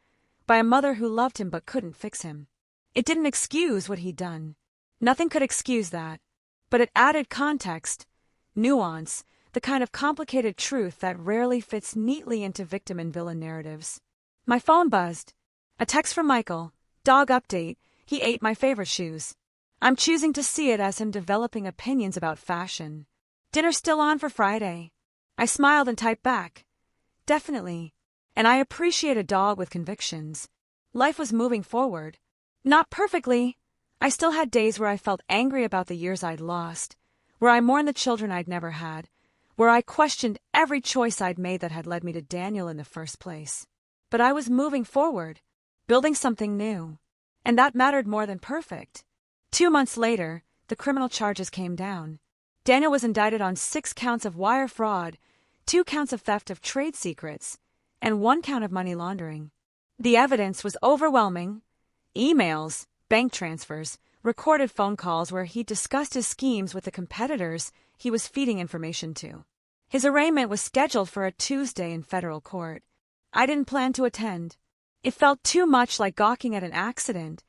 by a mother who loved him but couldn't fix him. It didn't excuse what he'd done. Nothing could excuse that. But it added context, nuance, the kind of complicated truth that rarely fits neatly into victim and villain narratives. My phone buzzed. A text from Michael. Dog update. He ate my favorite shoes. I'm choosing to see it as him developing opinions about fashion. Dinner still on for Friday. I smiled and typed back. Definitely. And I appreciate a dog with convictions. Life was moving forward. Not perfectly. I still had days where I felt angry about the years I'd lost, where I mourned the children I'd never had, where I questioned every choice I'd made that had led me to Daniel in the first place. But I was moving forward, building something new. And that mattered more than perfect. 2 months later, the criminal charges came down. Daniel was indicted on 6 counts of wire fraud, 2 counts of theft of trade secrets, and 1 count of money laundering. The evidence was overwhelming. Emails, bank transfers, recorded phone calls where he discussed his schemes with the competitors he was feeding information to. His arraignment was scheduled for a Tuesday in federal court. I didn't plan to attend. It felt too much like gawking at an accident,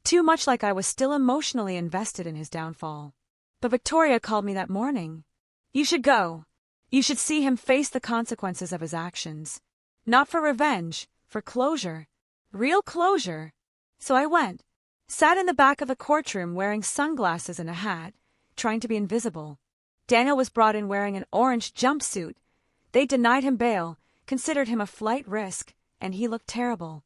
too much like I was still emotionally invested in his downfall. But Victoria called me that morning. You should go. You should see him face the consequences of his actions. Not for revenge, for closure. Real closure. So I went. Sat in the back of the courtroom wearing sunglasses and a hat, trying to be invisible. Daniel was brought in wearing an orange jumpsuit. They denied him bail, considered him a flight risk, and he looked terrible.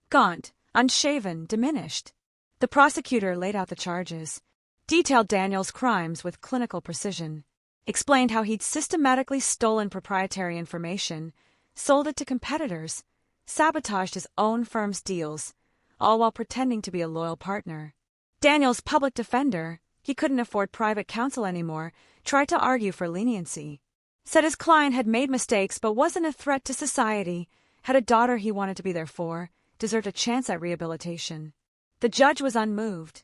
Gaunt, unshaven, diminished. The prosecutor laid out the charges, detailed Daniel's crimes with clinical precision, explained how he'd systematically stolen proprietary information, sold it to competitors, sabotaged his own firm's deals, all while pretending to be a loyal partner. Daniel's public defender, he couldn't afford private counsel anymore, tried to argue for leniency. Said his client had made mistakes but wasn't a threat to society, had a daughter he wanted to be there for, deserved a chance at rehabilitation. The judge was unmoved.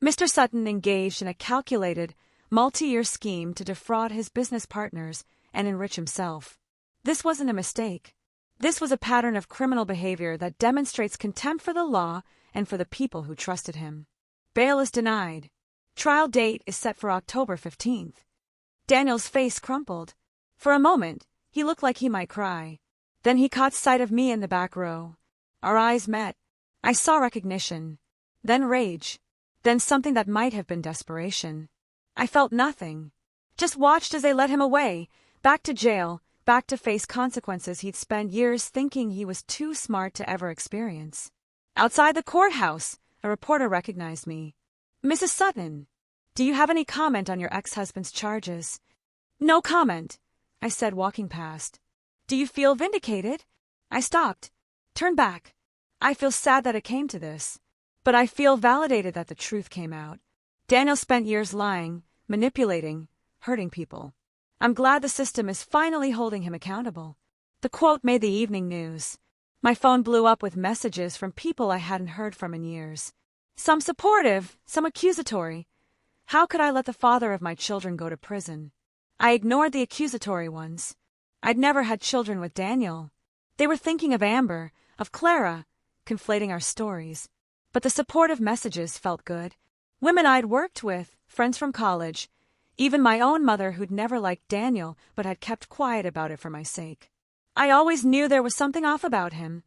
Mr. Sutton engaged in a calculated, multi-year scheme to defraud his business partners and enrich himself. This wasn't a mistake. This was a pattern of criminal behavior that demonstrates contempt for the law and for the people who trusted him. Bail is denied. Trial date is set for October 15th. Daniel's face crumpled. For a moment, he looked like he might cry. Then he caught sight of me in the back row. Our eyes met. I saw recognition, then rage, then something that might have been desperation. I felt nothing. Just watched as they led him away, back to jail, back to face consequences he'd spent years thinking he was too smart to ever experience. Outside the courthouse, a reporter recognized me. "Mrs. Sutton, do you have any comment on your ex-husband's charges?" "No comment," I said, walking past. "Do you feel vindicated?" I stopped, turned back. I feel sad that it came to this, but I feel validated that the truth came out. Daniel spent years lying, manipulating, hurting people. I'm glad the system is finally holding him accountable. The quote made the evening news. My phone blew up with messages from people I hadn't heard from in years. Some supportive, some accusatory. How could I let the father of my children go to prison? I ignored the accusatory ones. I'd never had children with Daniel. They were thinking of Amber, of Clara, conflating our stories. But the supportive messages felt good. Women I'd worked with, friends from college, even my own mother who'd never liked Daniel but had kept quiet about it for my sake. "I always knew there was something off about him,"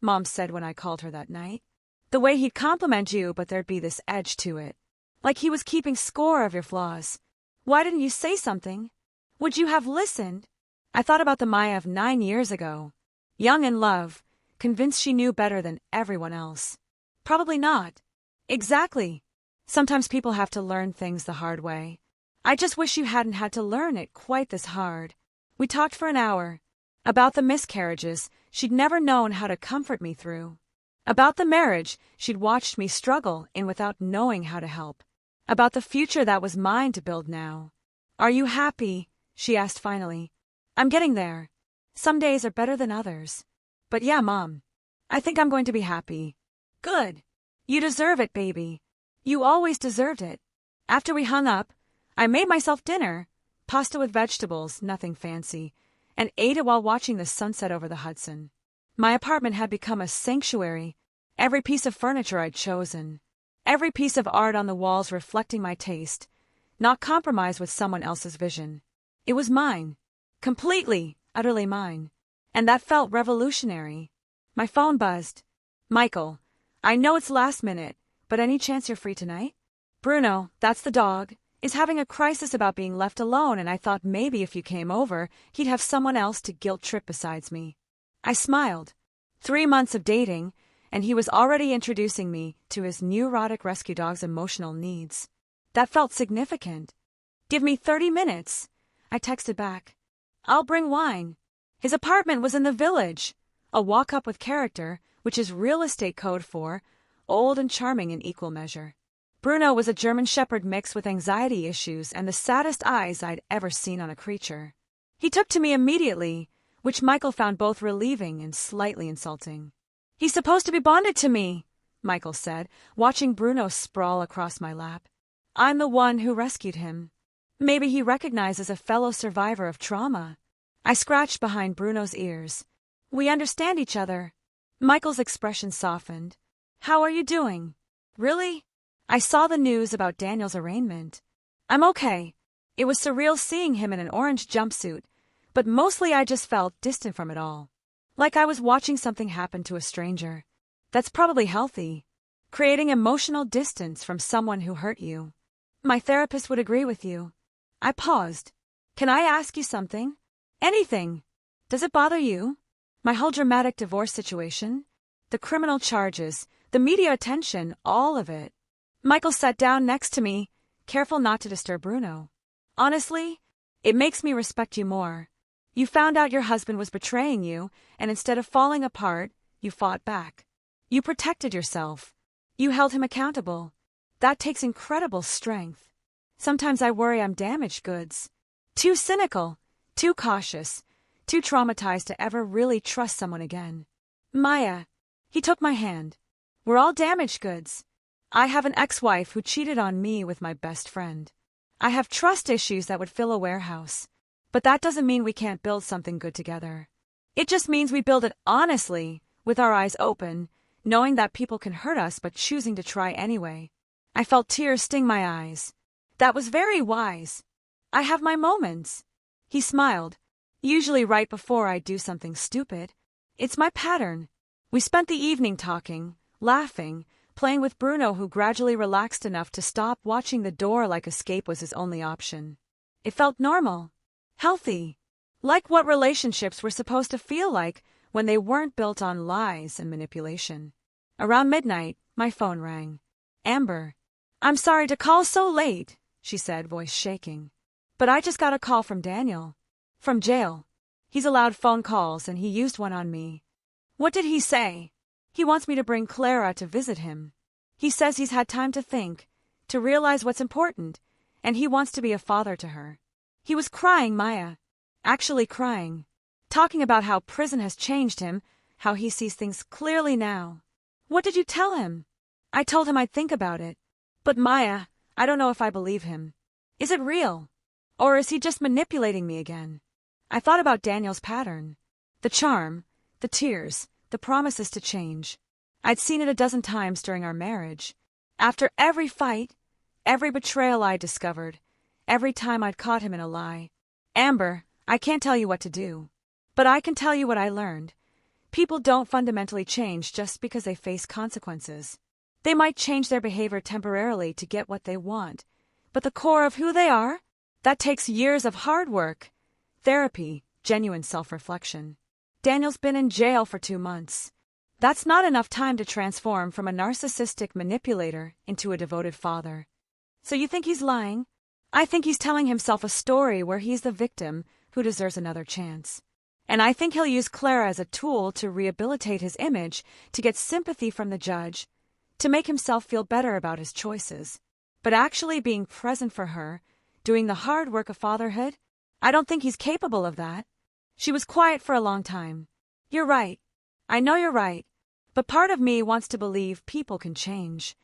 Mom said when I called her that night. "The way he'd compliment you, but there'd be this edge to it. Like he was keeping score of your flaws. Why didn't you say something? Would you have listened?" I thought about the Maya of 9 years ago. Young in love, convinced she knew better than everyone else. Probably not. Exactly. Sometimes people have to learn things the hard way. I just wish you hadn't had to learn it quite this hard. We talked for an hour. About the miscarriages she'd never known how to comfort me through. About the marriage she'd watched me struggle in without knowing how to help. About the future that was mine to build now. "Are you happy?" she asked finally. "I'm getting there. Some days are better than others. But yeah, Mom, I think I'm going to be happy." "Good. You deserve it, baby. You always deserved it." After we hung up, I made myself dinner, pasta with vegetables, nothing fancy, and ate it while watching the sunset over the Hudson. My apartment had become a sanctuary, every piece of furniture I'd chosen, every piece of art on the walls reflecting my taste, not compromised with someone else's vision. It was mine, completely, utterly mine, and that felt revolutionary. My phone buzzed. "Michael, I know it's last minute, but any chance you're free tonight? Bruno, that's the dog, is having a crisis about being left alone, and I thought maybe if you came over, he'd have someone else to guilt trip besides me." I smiled. 3 months of dating, and he was already introducing me to his neurotic rescue dog's emotional needs. That felt significant. "Give me 30 minutes. I texted back. "I'll bring wine." His apartment was in the Village, a walk-up with character, which is real estate code for old and charming in equal measure. Bruno was a German Shepherd mix with anxiety issues and the saddest eyes I'd ever seen on a creature. He took to me immediately, which Michael found both relieving and slightly insulting. "He's supposed to be bonded to me," Michael said, watching Bruno sprawl across my lap. "I'm the one who rescued him. Maybe he recognizes a fellow survivor of trauma." I scratched behind Bruno's ears. "We understand each other." Michael's expression softened. "How are you doing?" "Really?" I saw the news about Daniel's arraignment. "I'm okay. It was surreal seeing him in an orange jumpsuit, but mostly I just felt distant from it all. Like I was watching something happen to a stranger. That's probably healthy. Creating emotional distance from someone who hurt you. My therapist would agree with you." I paused. "Can I ask you something? Anything. Does it bother you? My whole dramatic divorce situation? The criminal charges, the media attention, all of it. Michael sat down next to me, careful not to disturb Bruno. Honestly, it makes me respect you more. You found out your husband was betraying you, and instead of falling apart, you fought back. You protected yourself. You held him accountable. That takes incredible strength. Sometimes I worry I'm damaged goods. Too cynical, too cautious, too traumatized to ever really trust someone again. Maya. He took my hand. We're all damaged goods. I have an ex-wife who cheated on me with my best friend. I have trust issues that would fill a warehouse. But that doesn't mean we can't build something good together. It just means we build it honestly, with our eyes open, knowing that people can hurt us but choosing to try anyway. I felt tears sting my eyes. That was very wise. I have my moments. He smiled, usually right before I do something stupid. It's my pattern. We spent the evening talking, laughing, playing with Bruno, who gradually relaxed enough to stop watching the door like escape was his only option. It felt normal, healthy, like what relationships were supposed to feel like when they weren't built on lies and manipulation. Around midnight, my phone rang. Amber. I'm sorry to call so late, she said, voice shaking. But I just got a call from Daniel. From jail. He's allowed phone calls and he used one on me. What did he say? He wants me to bring Clara to visit him. He says he's had time to think, to realize what's important, and he wants to be a father to her. He was crying, Maya. Actually crying. Talking about how prison has changed him, how he sees things clearly now. What did you tell him? I told him I'd think about it. But Maya, I don't know if I believe him. Is it real? Or is he just manipulating me again? I thought about Daniel's pattern. The charm, the tears, the promises to change. I'd seen it a dozen times during our marriage. After every fight, every betrayal I discovered, every time I'd caught him in a lie. Amber, I can't tell you what to do. But I can tell you what I learned. People don't fundamentally change just because they face consequences. They might change their behavior temporarily to get what they want. But the core of who they are? That takes years of hard work, therapy, genuine self-reflection. Daniel's been in jail for 2 months. That's not enough time to transform from a narcissistic manipulator into a devoted father. So you think he's lying? I think he's telling himself a story where he's the victim who deserves another chance. And I think he'll use Clara as a tool to rehabilitate his image, to get sympathy from the judge, to make himself feel better about his choices. But actually being present for her, doing the hard work of fatherhood, I don't think he's capable of that. She was quiet for a long time. You're right. I know you're right. But part of me wants to believe people can change.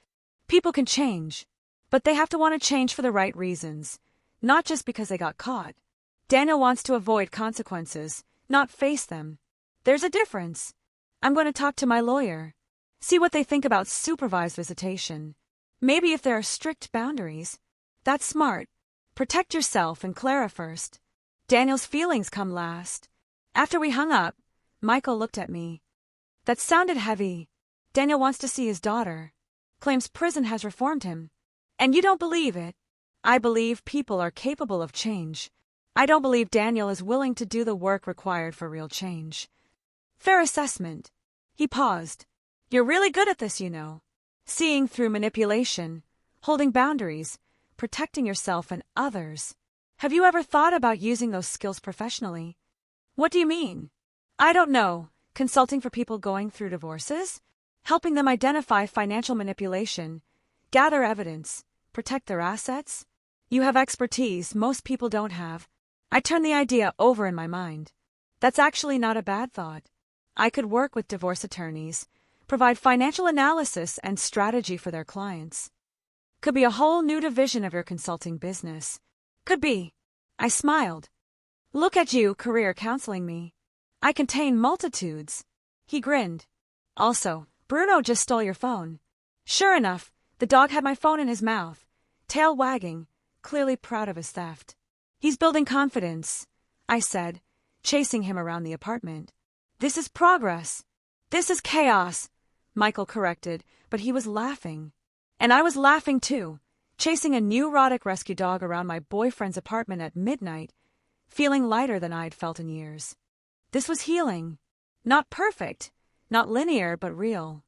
People can change. But they have to want to change for the right reasons, not just because they got caught. Daniel wants to avoid consequences, not face them. There's a difference. I'm going to talk to my lawyer. See what they think about supervised visitation. Maybe if there are strict boundaries. That's smart. Protect yourself and Clara first. Daniel's feelings come last. After we hung up, Michael looked at me. That sounded heavy. Daniel wants to see his daughter. Claims prison has reformed him. And you don't believe it. I believe people are capable of change. I don't believe Daniel is willing to do the work required for real change. Fair assessment. He paused. You're really good at this, you know. Seeing through manipulation, holding boundaries, protecting yourself and others. Have you ever thought about using those skills professionally? What do you mean? I don't know. Consulting for people going through divorces? Helping them identify financial manipulation, gather evidence, protect their assets? You have expertise most people don't have. I turned the idea over in my mind. That's actually not a bad thought. I could work with divorce attorneys, provide financial analysis and strategy for their clients. Could be a whole new division of your consulting business. Could be. I smiled. Look at you, career counseling me. I contain multitudes. He grinned. Also, Bruno just stole your phone. Sure enough, the dog had my phone in his mouth, tail wagging, clearly proud of his theft. He's building confidence, I said, chasing him around the apartment. This is progress. This is chaos, Michael corrected, but he was laughing. And I was laughing too, chasing a neurotic rescue dog around my boyfriend's apartment at midnight, feeling lighter than I'd felt in years. This was healing. Not perfect, Not linear, but real.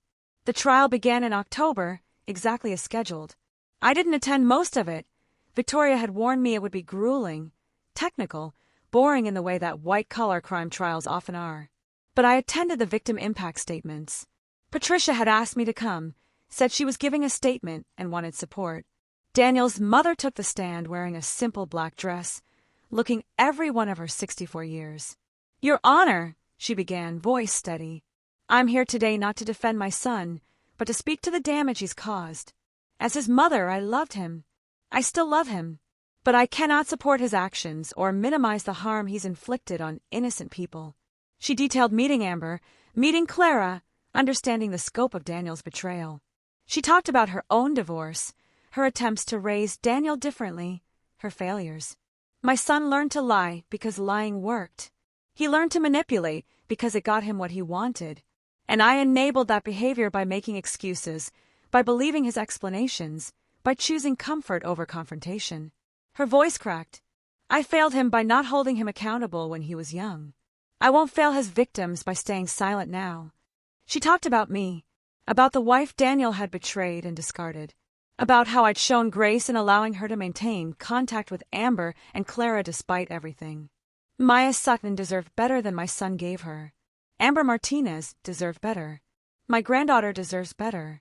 The trial began in October, exactly as scheduled. I didn't attend most of it. Victoria had warned me it would be grueling, technical, boring in the way that white-collar crime trials often are. But I attended the victim impact statements. Patricia had asked me to come, said she was giving a statement and wanted support. Daniel's mother took the stand wearing a simple black dress, looking every one of her 64 years. "Your Honor," she began, voice steady, "I'm here today not to defend my son, but to speak to the damage he's caused. As his mother, I loved him. I still love him. But I cannot support his actions or minimize the harm he's inflicted on innocent people." She detailed meeting Amber, meeting Clara, understanding the scope of Daniel's betrayal. She talked about her own divorce, her attempts to raise Daniel differently, her failures. "My son learned to lie because lying worked. He learned to manipulate because it got him what he wanted. And I enabled that behavior by making excuses, by believing his explanations, by choosing comfort over confrontation." Her voice cracked. "I failed him by not holding him accountable when he was young. I won't fail his victims by staying silent now." She talked about me, about the wife Daniel had betrayed and discarded, about how I'd shown grace in allowing her to maintain contact with Amber and Clara despite everything. Maya Sutton deserved better than my son gave her. Amber Martinez deserved better. My granddaughter deserves better.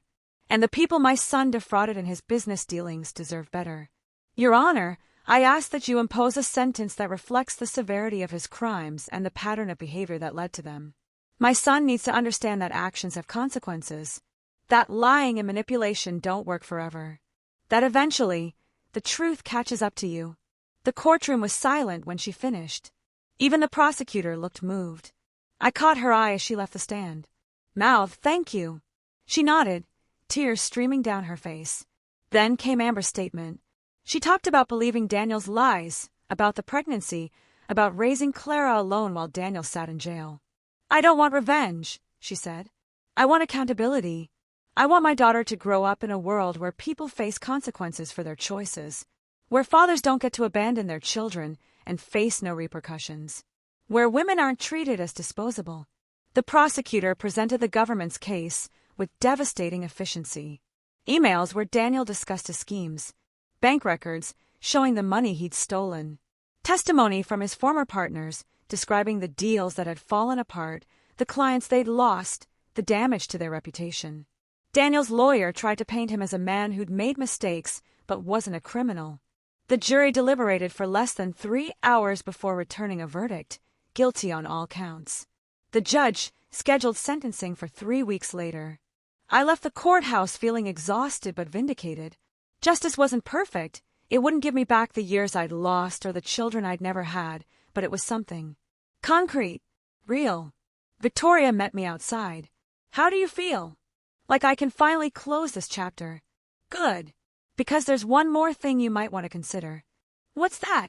And the people my son defrauded in his business dealings deserve better. Your Honor, I ask that you impose a sentence that reflects the severity of his crimes and the pattern of behavior that led to them. My son needs to understand that actions have consequences, that lying and manipulation don't work forever, that eventually the truth catches up to you. The courtroom was silent when she finished. Even the prosecutor looked moved. I caught her eye as she left the stand. "Mouth, thank you." She nodded, tears streaming down her face. Then came Amber's statement. She talked about believing Daniel's lies, about the pregnancy, about raising Clara alone while Daniel sat in jail. "I don't want revenge," she said. "I want accountability. I want my daughter to grow up in a world where people face consequences for their choices, where fathers don't get to abandon their children and face no repercussions, where women aren't treated as disposable." The prosecutor presented the government's case with devastating efficiency. Emails where Daniel discussed his schemes, bank records showing the money he'd stolen, testimony from his former partners describing the deals that had fallen apart, the clients they'd lost, the damage to their reputation. Daniel's lawyer tried to paint him as a man who'd made mistakes but wasn't a criminal. The jury deliberated for less than 3 hours before returning a verdict, guilty on all counts. The judge scheduled sentencing for 3 weeks later. I left the courthouse feeling exhausted but vindicated. Justice wasn't perfect. It wouldn't give me back the years I'd lost or the children I'd never had, but it was something. Concrete. Real. Victoria met me outside. "How do you feel?" "Like I can finally close this chapter." "Good. Because there's one more thing you might want to consider." "What's that?"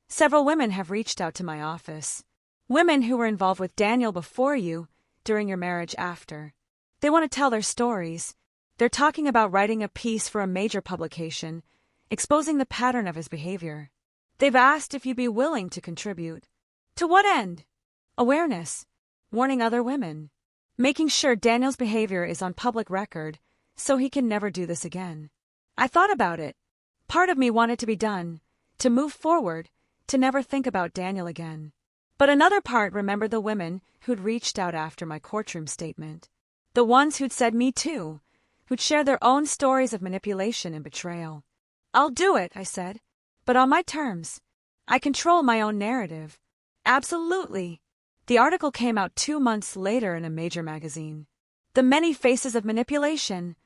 "Several women have reached out to my office. Women who were involved with Daniel before you, during your marriage after. They want to tell their stories. They're talking about writing a piece for a major publication, exposing the pattern of his behavior. They've asked if you'd be willing to contribute." "To what end?" "Awareness. Warning other women. Making sure Daniel's behavior is on public record so he can never do this again." I thought about it. Part of me wanted to be done, to move forward, to never think about Daniel again. But another part remembered the women who'd reached out after my courtroom statement. The ones who'd said me too, who'd shared their own stories of manipulation and betrayal. "I'll do it," I said, "but on my terms. I control my own narrative." "Absolutely." The article came out 2 months later in a major magazine. "The Many Faces of Manipulation."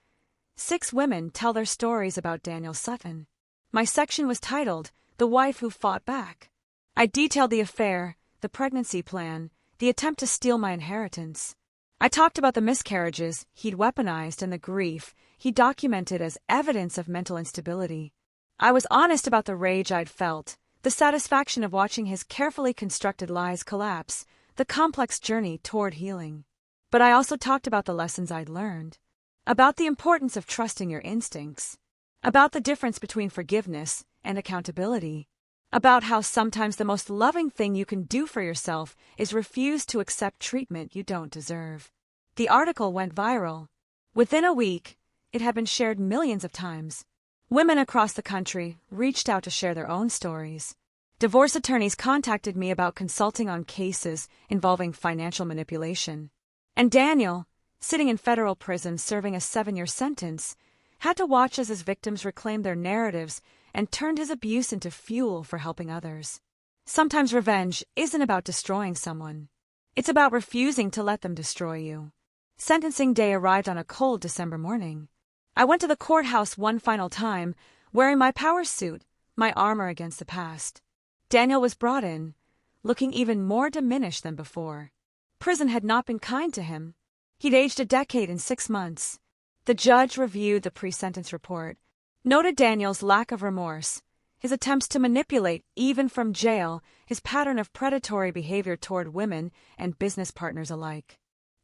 6 women tell their stories about Daniel Sutton. My section was titled, "The Wife Who Fought Back." I detailed the affair, the pregnancy plan, the attempt to steal my inheritance. I talked about the miscarriages he'd weaponized and the grief he documented as evidence of mental instability. I was honest about the rage I'd felt, the satisfaction of watching his carefully constructed lies collapse, the complex journey toward healing. But I also talked about the lessons I'd learned, about the importance of trusting your instincts, about the difference between forgiveness and accountability, about how sometimes the most loving thing you can do for yourself is refuse to accept treatment you don't deserve. The article went viral. Within a week, it had been shared millions of times. Women across the country reached out to share their own stories. Divorce attorneys contacted me about consulting on cases involving financial manipulation. And Daniel, sitting in federal prison serving a 7-year sentence, had to watch as his victims reclaimed their narratives and turned his abuse into fuel for helping others. Sometimes revenge isn't about destroying someone. It's about refusing to let them destroy you. Sentencing day arrived on a cold December morning. I went to the courthouse one final time, wearing my power suit, my armor against the past. Daniel was brought in, looking even more diminished than before. Prison had not been kind to him. He'd aged a decade in 6 months. The judge reviewed the pre-sentence report, noted Daniel's lack of remorse, his attempts to manipulate, even from jail, his pattern of predatory behavior toward women and business partners alike.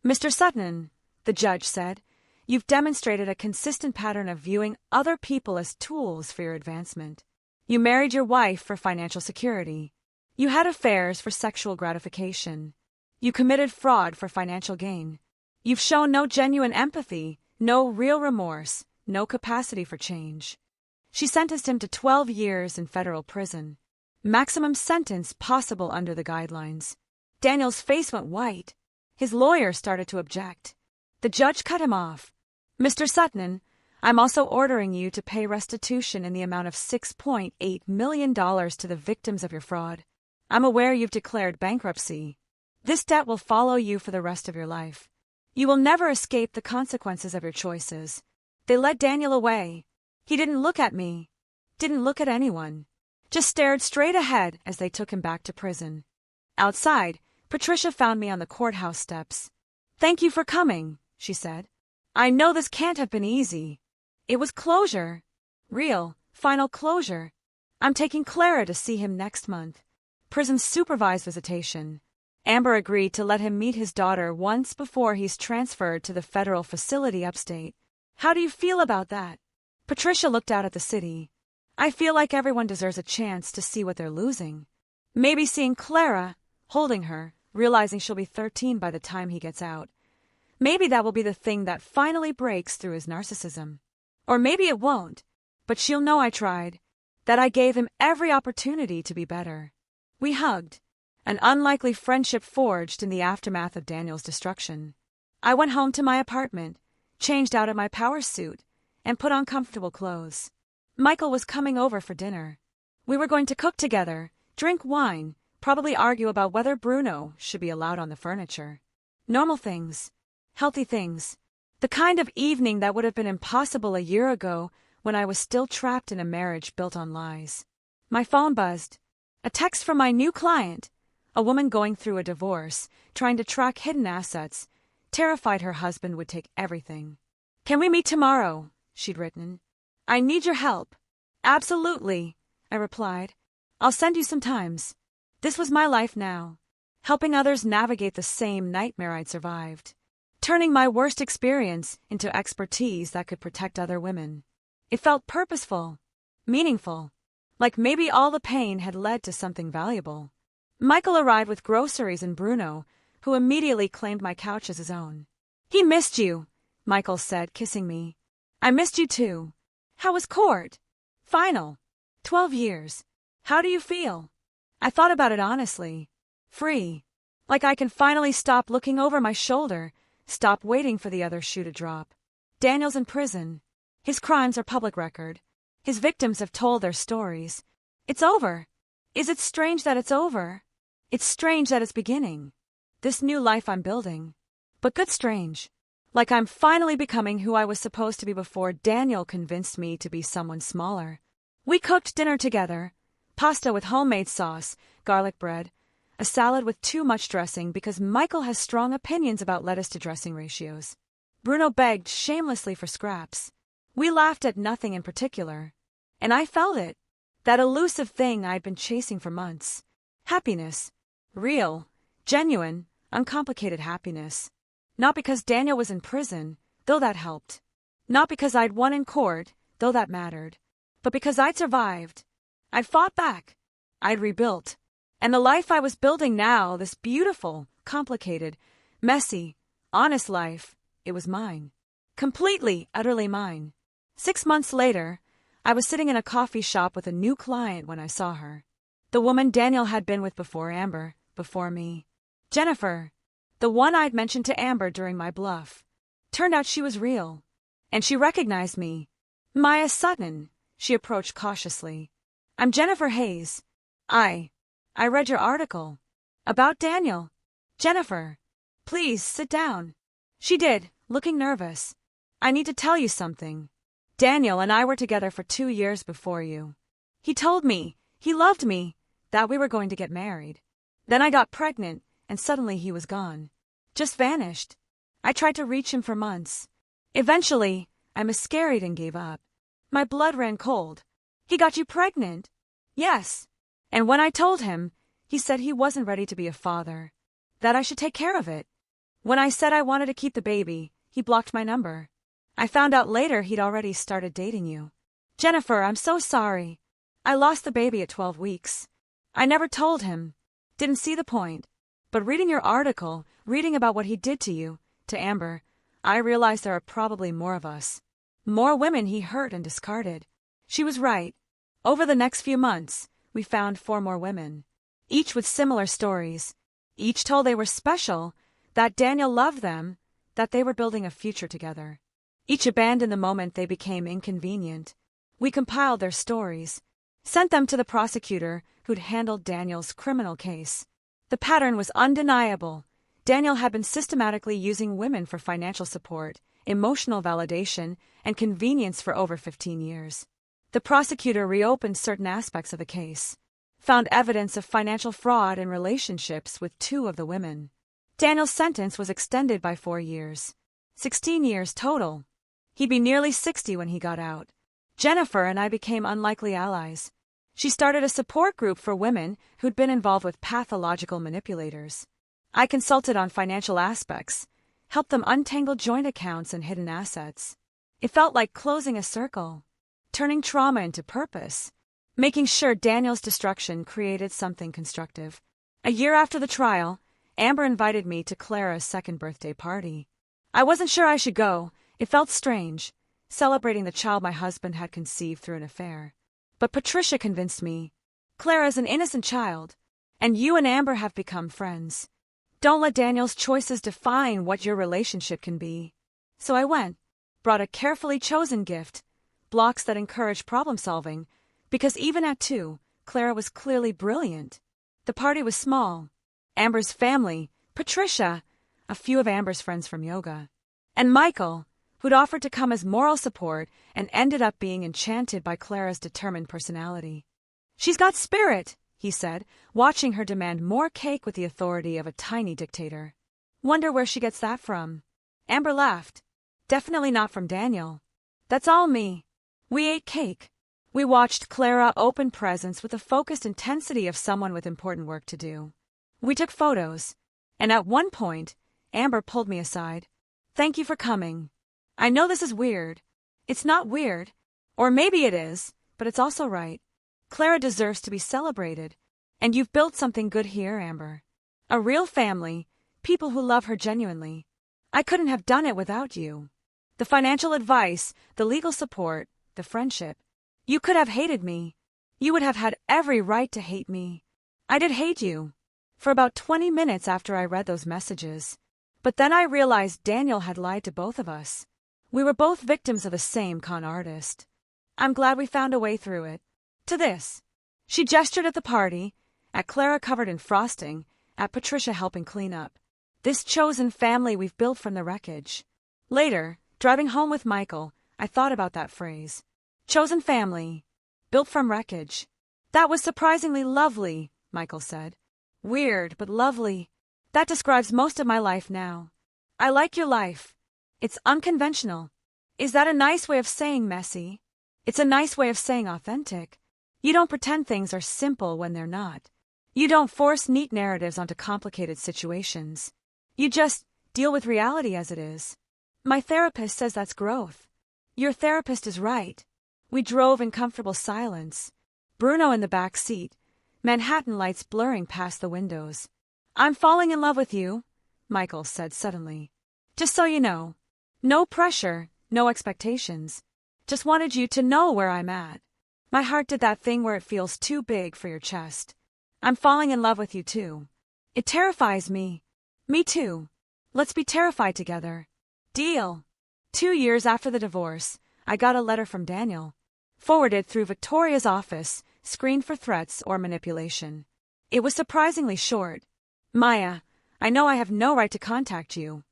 Mr. Sutton, the judge said, you've demonstrated a consistent pattern of viewing other people as tools for your advancement. You married your wife for financial security. You had affairs for sexual gratification. You committed fraud for financial gain. You've shown no genuine empathy, no real remorse, no capacity for change. She sentenced him to 12 years in federal prison, maximum sentence possible under the guidelines. Daniel's face went white. His lawyer started to object. The judge cut him off. Mr. Sutton, I'm also ordering you to pay restitution in the amount of $6.8 million to the victims of your fraud. I'm aware you've declared bankruptcy. This debt will follow you for the rest of your life. You will never escape the consequences of your choices. They led Daniel away. He didn't look at me, didn't look at anyone, just stared straight ahead as they took him back to prison. Outside, Patricia found me on the courthouse steps. Thank you for coming, she said. I know this can't have been easy. It was closure. Real, final closure. I'm taking Clara to see him next month. Prison supervised visitation. Amber agreed to let him meet his daughter once before he's transferred to the federal facility upstate. How do you feel about that? Patricia looked out at the city. I feel like everyone deserves a chance to see what they're losing. Maybe seeing Clara, holding her, realizing she'll be 13 by the time he gets out. Maybe that will be the thing that finally breaks through his narcissism. Or maybe it won't, but she'll know I tried, that I gave him every opportunity to be better. We hugged, an unlikely friendship forged in the aftermath of Daniel's destruction. I went home to my apartment, changed out of my power suit, and put on comfortable clothes. Michael was coming over for dinner. We were going to cook together, drink wine, probably argue about whether Bruno should be allowed on the furniture. Normal things. Healthy things. The kind of evening that would have been impossible a year ago when I was still trapped in a marriage built on lies. My phone buzzed. A text from my new client, a woman going through a divorce, trying to track hidden assets, terrified her husband would take everything. Can we meet tomorrow? She'd written. I need your help. Absolutely, I replied. I'll send you some times. This was my life now, helping others navigate the same nightmare I'd survived, turning my worst experience into expertise that could protect other women. It felt purposeful, meaningful, like maybe all the pain had led to something valuable. Michael arrived with groceries and Bruno, who immediately claimed my couch as his own. He missed you, Michael said, kissing me. I missed you too. How was court? Final. 12 years. How do you feel? I thought about it honestly. Free. Like I can finally stop looking over my shoulder, stop waiting for the other shoe to drop. Daniel's in prison. His crimes are public record. His victims have told their stories. It's over. Is it strange that it's over? It's strange that it's beginning. This new life I'm building. But good strange. Like I'm finally becoming who I was supposed to be before Daniel convinced me to be someone smaller. We cooked dinner together. Pasta with homemade sauce, garlic bread, a salad with too much dressing because Michael has strong opinions about lettuce to dressing ratios. Bruno begged shamelessly for scraps. We laughed at nothing in particular. And I felt it. That elusive thing I'd been chasing for months. Happiness. Real, genuine, uncomplicated happiness. Not because Daniel was in prison, though that helped. Not because I'd won in court, though that mattered. But because I'd survived. I'd fought back. I'd rebuilt. And the life I was building now, this beautiful, complicated, messy, honest life, it was mine. Completely, utterly mine. 6 months later, I was sitting in a coffee shop with a new client when I saw her. The woman Daniel had been with before Amber, before me. Jennifer, the one I'd mentioned to Amber during my bluff. Turned out she was real. And she recognized me. Maya Sutton, she approached cautiously. I'm Jennifer Hayes. I read your article. About Daniel. Jennifer, please sit down. She did, looking nervous. I need to tell you something. Daniel and I were together for 2 years before you. He told me, he loved me, that we were going to get married. Then I got pregnant, and suddenly he was gone. Just vanished. I tried to reach him for months. Eventually, I miscarried and gave up. My blood ran cold. He got you pregnant? Yes. And when I told him, he said he wasn't ready to be a father. That I should take care of it. When I said I wanted to keep the baby, he blocked my number. I found out later he'd already started dating you. Jennifer, I'm so sorry. I lost the baby at 12 weeks. I never told him. Didn't see the point. But reading your article, reading about what he did to you, to Amber, I realized there are probably more of us. More women he hurt and discarded. She was right. Over the next few months, we found 4 more women. Each with similar stories. Each told they were special, that Daniel loved them, that they were building a future together. Each abandoned the moment they became inconvenient. We compiled their stories, sent them to the prosecutor who'd handled Daniel's criminal case. The pattern was undeniable. Daniel had been systematically using women for financial support, emotional validation, and convenience for over 15 years. The prosecutor reopened certain aspects of the case, found evidence of financial fraud in relationships with 2 of the women. Daniel's sentence was extended by 4 years. 16 years total. He'd be nearly 60 when he got out. Jennifer and I became unlikely allies. She started a support group for women who'd been involved with pathological manipulators. I consulted on financial aspects, helped them untangle joint accounts and hidden assets. It felt like closing a circle, turning trauma into purpose, making sure Daniel's destruction created something constructive. A year after the trial, Amber invited me to Clara's 2nd birthday party. I wasn't sure I should go. It felt strange, celebrating the child my husband had conceived through an affair. But Patricia convinced me. Clara's an innocent child, and you and Amber have become friends. Don't let Daniel's choices define what your relationship can be. So I went, brought a carefully chosen gift, blocks that encourage problem-solving, because even at 2, Clara was clearly brilliant. The party was small. Amber's family, Patricia, a few of Amber's friends from yoga, and Michael, who'd offered to come as moral support and ended up being enchanted by Clara's determined personality. She's got spirit, he said, watching her demand more cake with the authority of a tiny dictator. Wonder where she gets that from. Amber laughed. Definitely not from Daniel. That's all me. We ate cake. We watched Clara open presents with the focused intensity of someone with important work to do. We took photos, and at one point, Amber pulled me aside. Thank you for coming. I know this is weird. It's not weird. Or maybe it is, but it's also right. Clara deserves to be celebrated. And you've built something good here, Amber. A real family, people who love her genuinely. I couldn't have done it without you. The financial advice, the legal support, the friendship. You could have hated me. You would have had every right to hate me. I did hate you. For about 20 minutes after I read those messages. But then I realized Daniel had lied to both of us. We were both victims of the same con artist. I'm glad we found a way through it. To this. She gestured at the party, at Clara covered in frosting, at Patricia helping clean up. This chosen family we've built from the wreckage. Later, driving home with Michael, I thought about that phrase. Chosen family. Built from wreckage. That was surprisingly lovely, Michael said. Weird, but lovely. That describes most of my life now. I like your life. It's unconventional. Is that a nice way of saying messy? It's a nice way of saying authentic. You don't pretend things are simple when they're not. You don't force neat narratives onto complicated situations. You just deal with reality as it is. My therapist says that's growth. Your therapist is right. We drove in comfortable silence. Bruno in the back seat, Manhattan lights blurring past the windows. I'm falling in love with you, Michael said suddenly. Just so you know. No pressure, no expectations. Just wanted you to know where I'm at. My heart did that thing where it feels too big for your chest. I'm falling in love with you too. It terrifies me. Me too. Let's be terrified together. Deal. 2 years after the divorce, I got a letter from Daniel. Forwarded through Victoria's office, screened for threats or manipulation. It was surprisingly short. Maya, I know I have no right to contact you.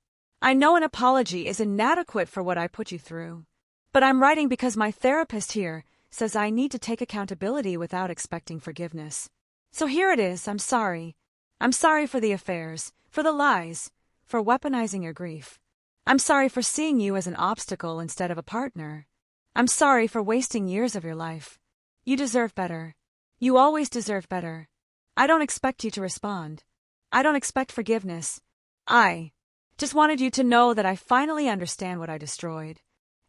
I know an apology is inadequate for what I put you through. But I'm writing because my therapist here says I need to take accountability without expecting forgiveness. So here it is, I'm sorry. I'm sorry for the affairs, for the lies, for weaponizing your grief. I'm sorry for seeing you as an obstacle instead of a partner. I'm sorry for wasting years of your life. You deserve better. You always deserve better. I don't expect you to respond. I don't expect forgiveness. I just wanted you to know that I finally understand what I destroyed.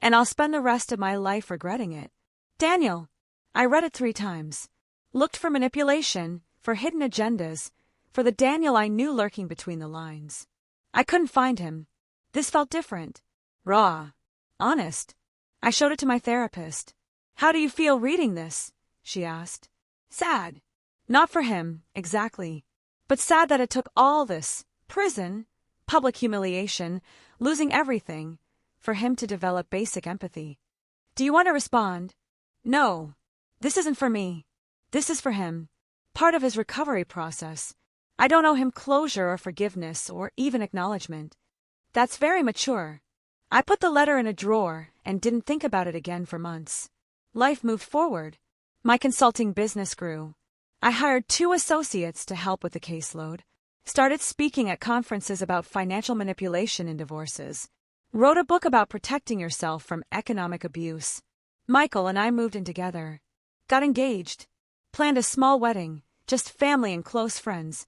And I'll spend the rest of my life regretting it. Daniel. I read it 3 times. Looked for manipulation, for hidden agendas, for the Daniel I knew lurking between the lines. I couldn't find him. This felt different. Raw. Honest. I showed it to my therapist. How do you feel reading this? She asked. Sad. Not for him, exactly. But sad that it took all this, prison, public humiliation, losing everything, for him to develop basic empathy. Do you want to respond? No. This isn't for me. This is for him. Part of his recovery process. I don't owe him closure or forgiveness or even acknowledgement. That's very mature. I put the letter in a drawer and didn't think about it again for months. Life moved forward. My consulting business grew. I hired 2 associates to help with the caseload. Started speaking at conferences about financial manipulation in divorces. Wrote a book about protecting yourself from economic abuse. Michael and I moved in together. Got engaged. Planned a small wedding, just family and close friends.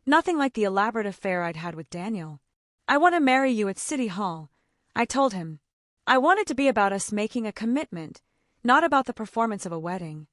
Nothing like the elaborate affair I'd had with Daniel. I want to marry you at City Hall, I told him. I want it to be about us making a commitment, not about the performance of a wedding.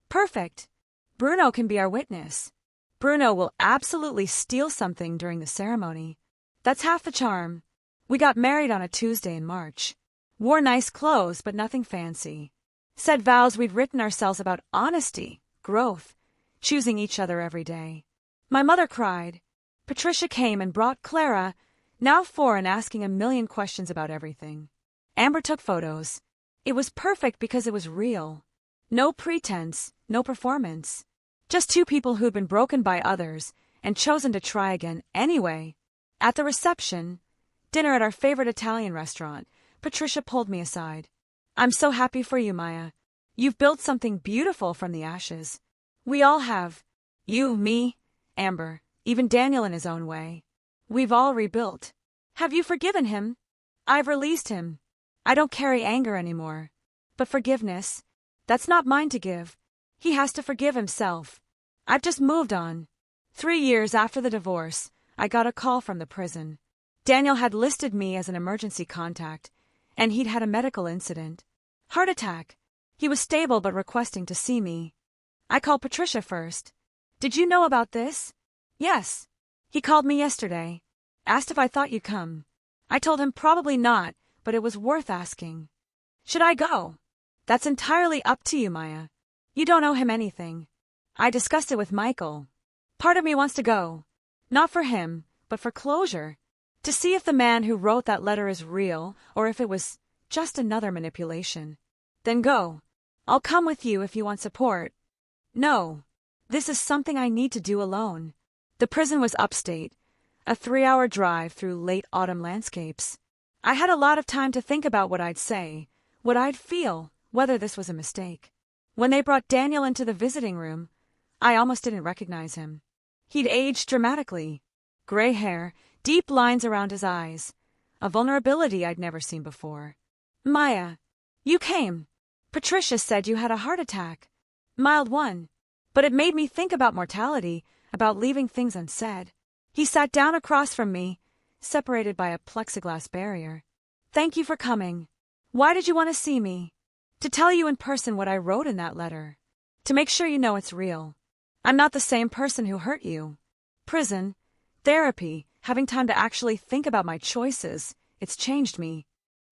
Perfect. Bruno can be our witness. Bruno will absolutely steal something during the ceremony. That's half the charm. We got married on a Tuesday in March. Wore nice clothes, but nothing fancy. Said vows we'd written ourselves about honesty, growth, choosing each other every day. My mother cried. Patricia came and brought Clara, now 4 and asking a million questions about everything. Amber took photos. It was perfect because it was real. No pretense, no performance. Just 2 people who'd been broken by others and chosen to try again anyway. At the reception, dinner at our favorite Italian restaurant, Patricia pulled me aside. I'm so happy for you, Maya. You've built something beautiful from the ashes. We all have. You, me, Amber, even Daniel in his own way. We've all rebuilt. Have you forgiven him? I've released him. I don't carry anger anymore. But forgiveness, that's not mine to give. He has to forgive himself. I've just moved on. 3 years after the divorce, I got a call from the prison. Daniel had listed me as an emergency contact, and he'd had a medical incident. Heart attack. He was stable but requesting to see me. I called Patricia first. Did you know about this? Yes. He called me yesterday. Asked if I thought you'd come. I told him probably not, but it was worth asking. Should I go? That's entirely up to you, Maya. You don't owe him anything. I discussed it with Michael. Part of me wants to go. Not for him, but for closure. To see if the man who wrote that letter is real, or if it was just another manipulation. Then go. I'll come with you if you want support. No. This is something I need to do alone. The prison was upstate, a 3-hour drive through late autumn landscapes. I had a lot of time to think about what I'd say, what I'd feel, whether this was a mistake. When they brought Daniel into the visiting room, I almost didn't recognize him. He'd aged dramatically. Gray hair, deep lines around his eyes, a vulnerability I'd never seen before. Maya, you came. Patricia said you had a heart attack. Mild one. But it made me think about mortality, about leaving things unsaid. He sat down across from me, separated by a plexiglass barrier. Thank you for coming. Why did you want to see me? To tell you in person what I wrote in that letter. To make sure you know it's real. I'm not the same person who hurt you. Prison, therapy, having time to actually think about my choices, It's changed me.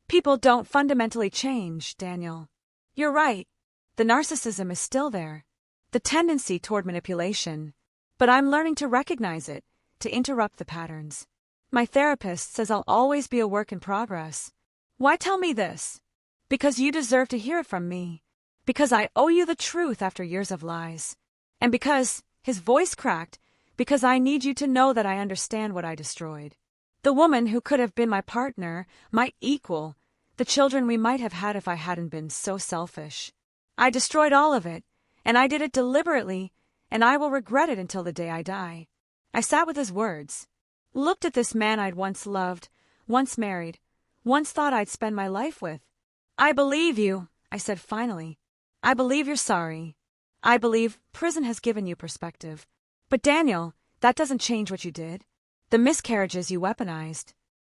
People don't fundamentally change, Daniel. You're right. The narcissism is still there. The tendency toward manipulation. But I'm learning to recognize it, to interrupt the patterns. My therapist says I'll always be a work in progress. Why tell me this? Because you deserve to hear it from me. Because I owe you the truth after years of lies. And because, his voice cracked, because I need you to know that I understand what I destroyed. The woman who could have been my partner, my equal, the children we might have had if I hadn't been so selfish. I destroyed all of it, and I did it deliberately, and I will regret it until the day I die. I sat with his words, looked at this man I'd once loved, once married, once thought I'd spend my life with. I believe you, I said finally. I believe you're sorry. I believe prison has given you perspective. But Daniel, that doesn't change what you did. The miscarriages you weaponized.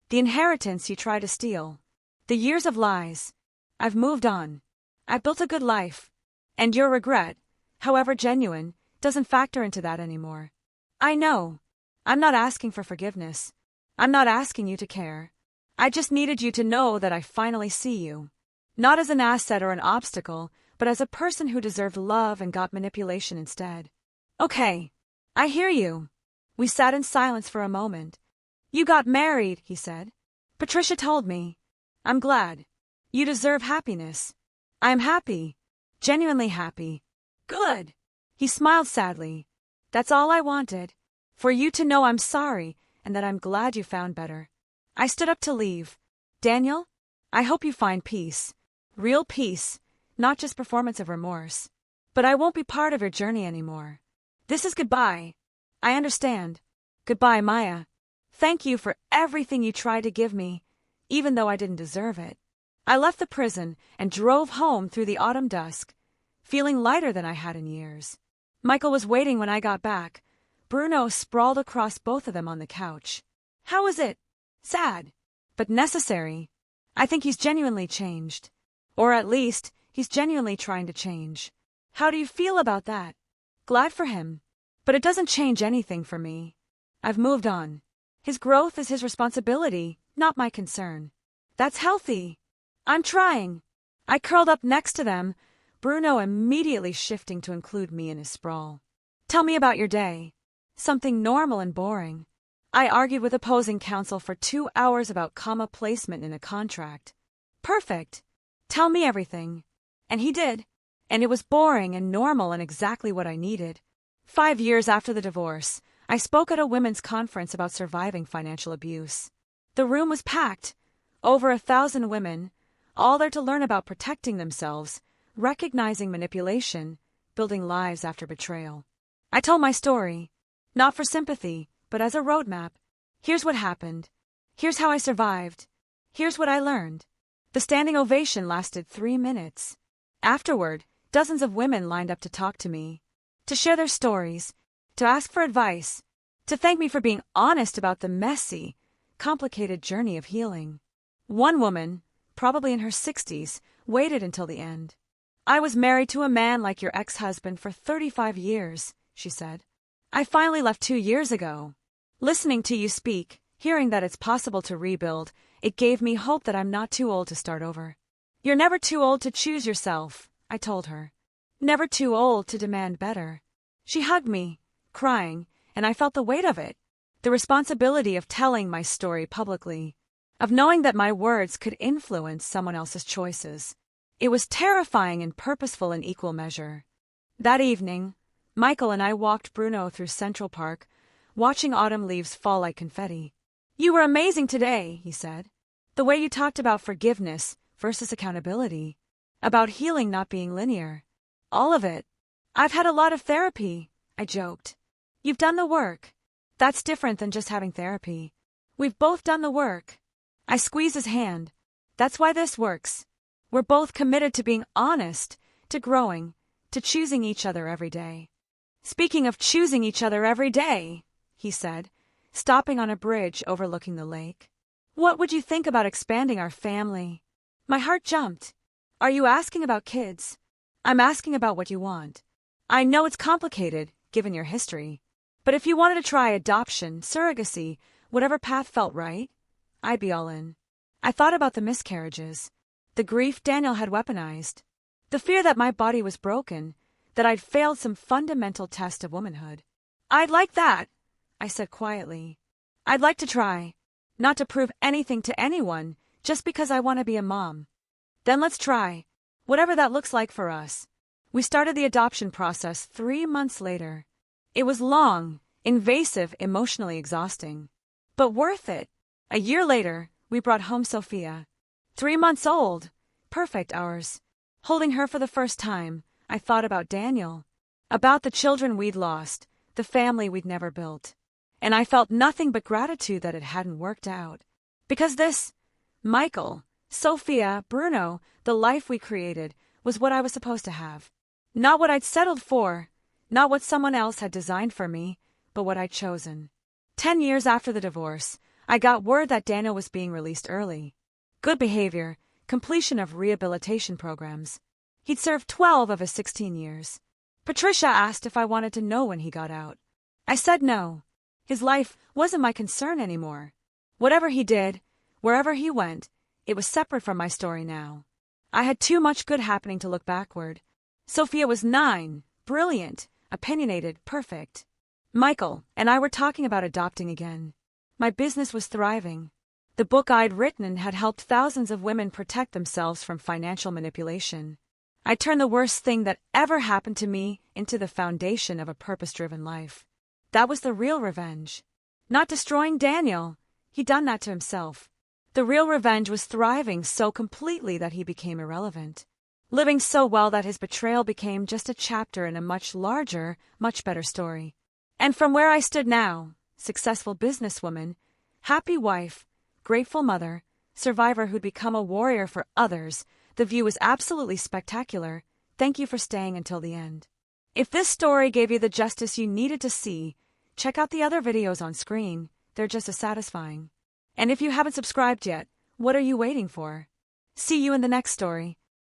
The inheritance you tried to steal. The years of lies. I've moved on. I've built a good life. And your regret, however genuine, doesn't factor into that anymore. I know. I'm not asking for forgiveness. I'm not asking you to care. I just needed you to know that I finally see you. Not as an asset or an obstacle, but as a person who deserved love and got manipulation instead. Okay. I hear you. We sat in silence for a moment. You got married, he said. Patricia told me. I'm glad. You deserve happiness. I'm happy. Genuinely happy. Good. He smiled sadly. That's all I wanted. For you to know I'm sorry and that I'm glad you found better. I stood up to leave. Daniel, I hope you find peace. Real peace, not just performance of remorse. But I won't be part of your journey anymore. This is goodbye. I understand. Goodbye, Maya. Thank you for everything you tried to give me, even though I didn't deserve it. I left the prison and drove home through the autumn dusk, feeling lighter than I had in years. Michael was waiting when I got back. Bruno sprawled across both of them on the couch. How is it? Sad, but necessary. I think he's genuinely changed. Or at least, he's genuinely trying to change. How do you feel about that? Glad for him. But it doesn't change anything for me. I've moved on. His growth is his responsibility, not my concern. That's healthy. I'm trying. I curled up next to them, Bruno immediately shifting to include me in his sprawl. Tell me about your day. Something normal and boring. I argued with opposing counsel for 2 hours about comma placement in a contract. Perfect. Tell me everything. And he did. And it was boring and normal and exactly what I needed. 5 years after the divorce, I spoke at a women's conference about surviving financial abuse. The room was packed. Over 1,000 women, all there to learn about protecting themselves, recognizing manipulation, building lives after betrayal. I told my story, not for sympathy, but as a roadmap. Here's what happened. Here's how I survived. Here's what I learned. The standing ovation lasted 3 minutes. Afterward, dozens of women lined up to talk to me, to share their stories, to ask for advice, to thank me for being honest about the messy, complicated journey of healing. One woman, probably in her 60s, waited until the end. I was married to a man like your ex-husband for 35 years, she said. I finally left 2 years ago. Listening to you speak, hearing that it's possible to rebuild, it gave me hope that I'm not too old to start over. You're never too old to choose yourself, I told her. Never too old to demand better. She hugged me, crying, and I felt the weight of it. The responsibility of telling my story publicly. Of knowing that my words could influence someone else's choices. It was terrifying and purposeful in equal measure. That evening, Michael and I walked Bruno through Central Park, watching autumn leaves fall like confetti. You were amazing today, he said. The way you talked about forgiveness versus accountability. About healing not being linear. All of it. I've had a lot of therapy, I joked. You've done the work. That's different than just having therapy. We've both done the work. I squeezed his hand. That's why this works. We're both committed to being honest, to growing, to choosing each other every day. Speaking of choosing each other every day, he said, stopping on a bridge overlooking the lake. What would you think about expanding our family? My heart jumped. Are you asking about kids? I'm asking about what you want. I know it's complicated, given your history. But if you wanted to try adoption, surrogacy, whatever path felt right, I'd be all in. I thought about the miscarriages, the grief Daniel had weaponized, the fear that my body was broken, that I'd failed some fundamental test of womanhood. "I'd like that," I said quietly. "I'd like to try. Not to prove anything to anyone, just because I want to be a mom." "Then let's try. Whatever that looks like for us." We started the adoption process 3 months later. It was long, invasive, emotionally exhausting. But worth it. A year later, we brought home Sophia. 3 months old. Perfect hours. Holding her for the first time, I thought about Daniel. About the children we'd lost, the family we'd never built. And I felt nothing but gratitude that it hadn't worked out. Because this, Michael, Sophia, Bruno, the life we created, was what I was supposed to have. Not what I'd settled for, not what someone else had designed for me, but what I'd chosen. 10 years after the divorce, I got word that Daniel was being released early. Good behavior, completion of rehabilitation programs. He'd served 12 of his 16 years. Patricia asked if I wanted to know when he got out. I said no. His life wasn't my concern anymore. Whatever he did, wherever he went, it was separate from my story now. I had too much good happening to look backward. Sophia was 9, brilliant, opinionated, perfect. Michael and I were talking about adopting again. My business was thriving. The book I'd written had helped thousands of women protect themselves from financial manipulation. I turned the worst thing that ever happened to me into the foundation of a purpose-driven life. That was the real revenge. Not destroying Daniel. He'd done that to himself. The real revenge was thriving so completely that he became irrelevant. Living so well that his betrayal became just a chapter in a much larger, much better story. And from where I stood now, successful businesswoman, happy wife, grateful mother, survivor who'd become a warrior for others, the view was absolutely spectacular. Thank you for staying until the end. If this story gave you the justice you needed to see, check out the other videos on screen. They're just as satisfying. And if you haven't subscribed yet, what are you waiting for? See you in the next story.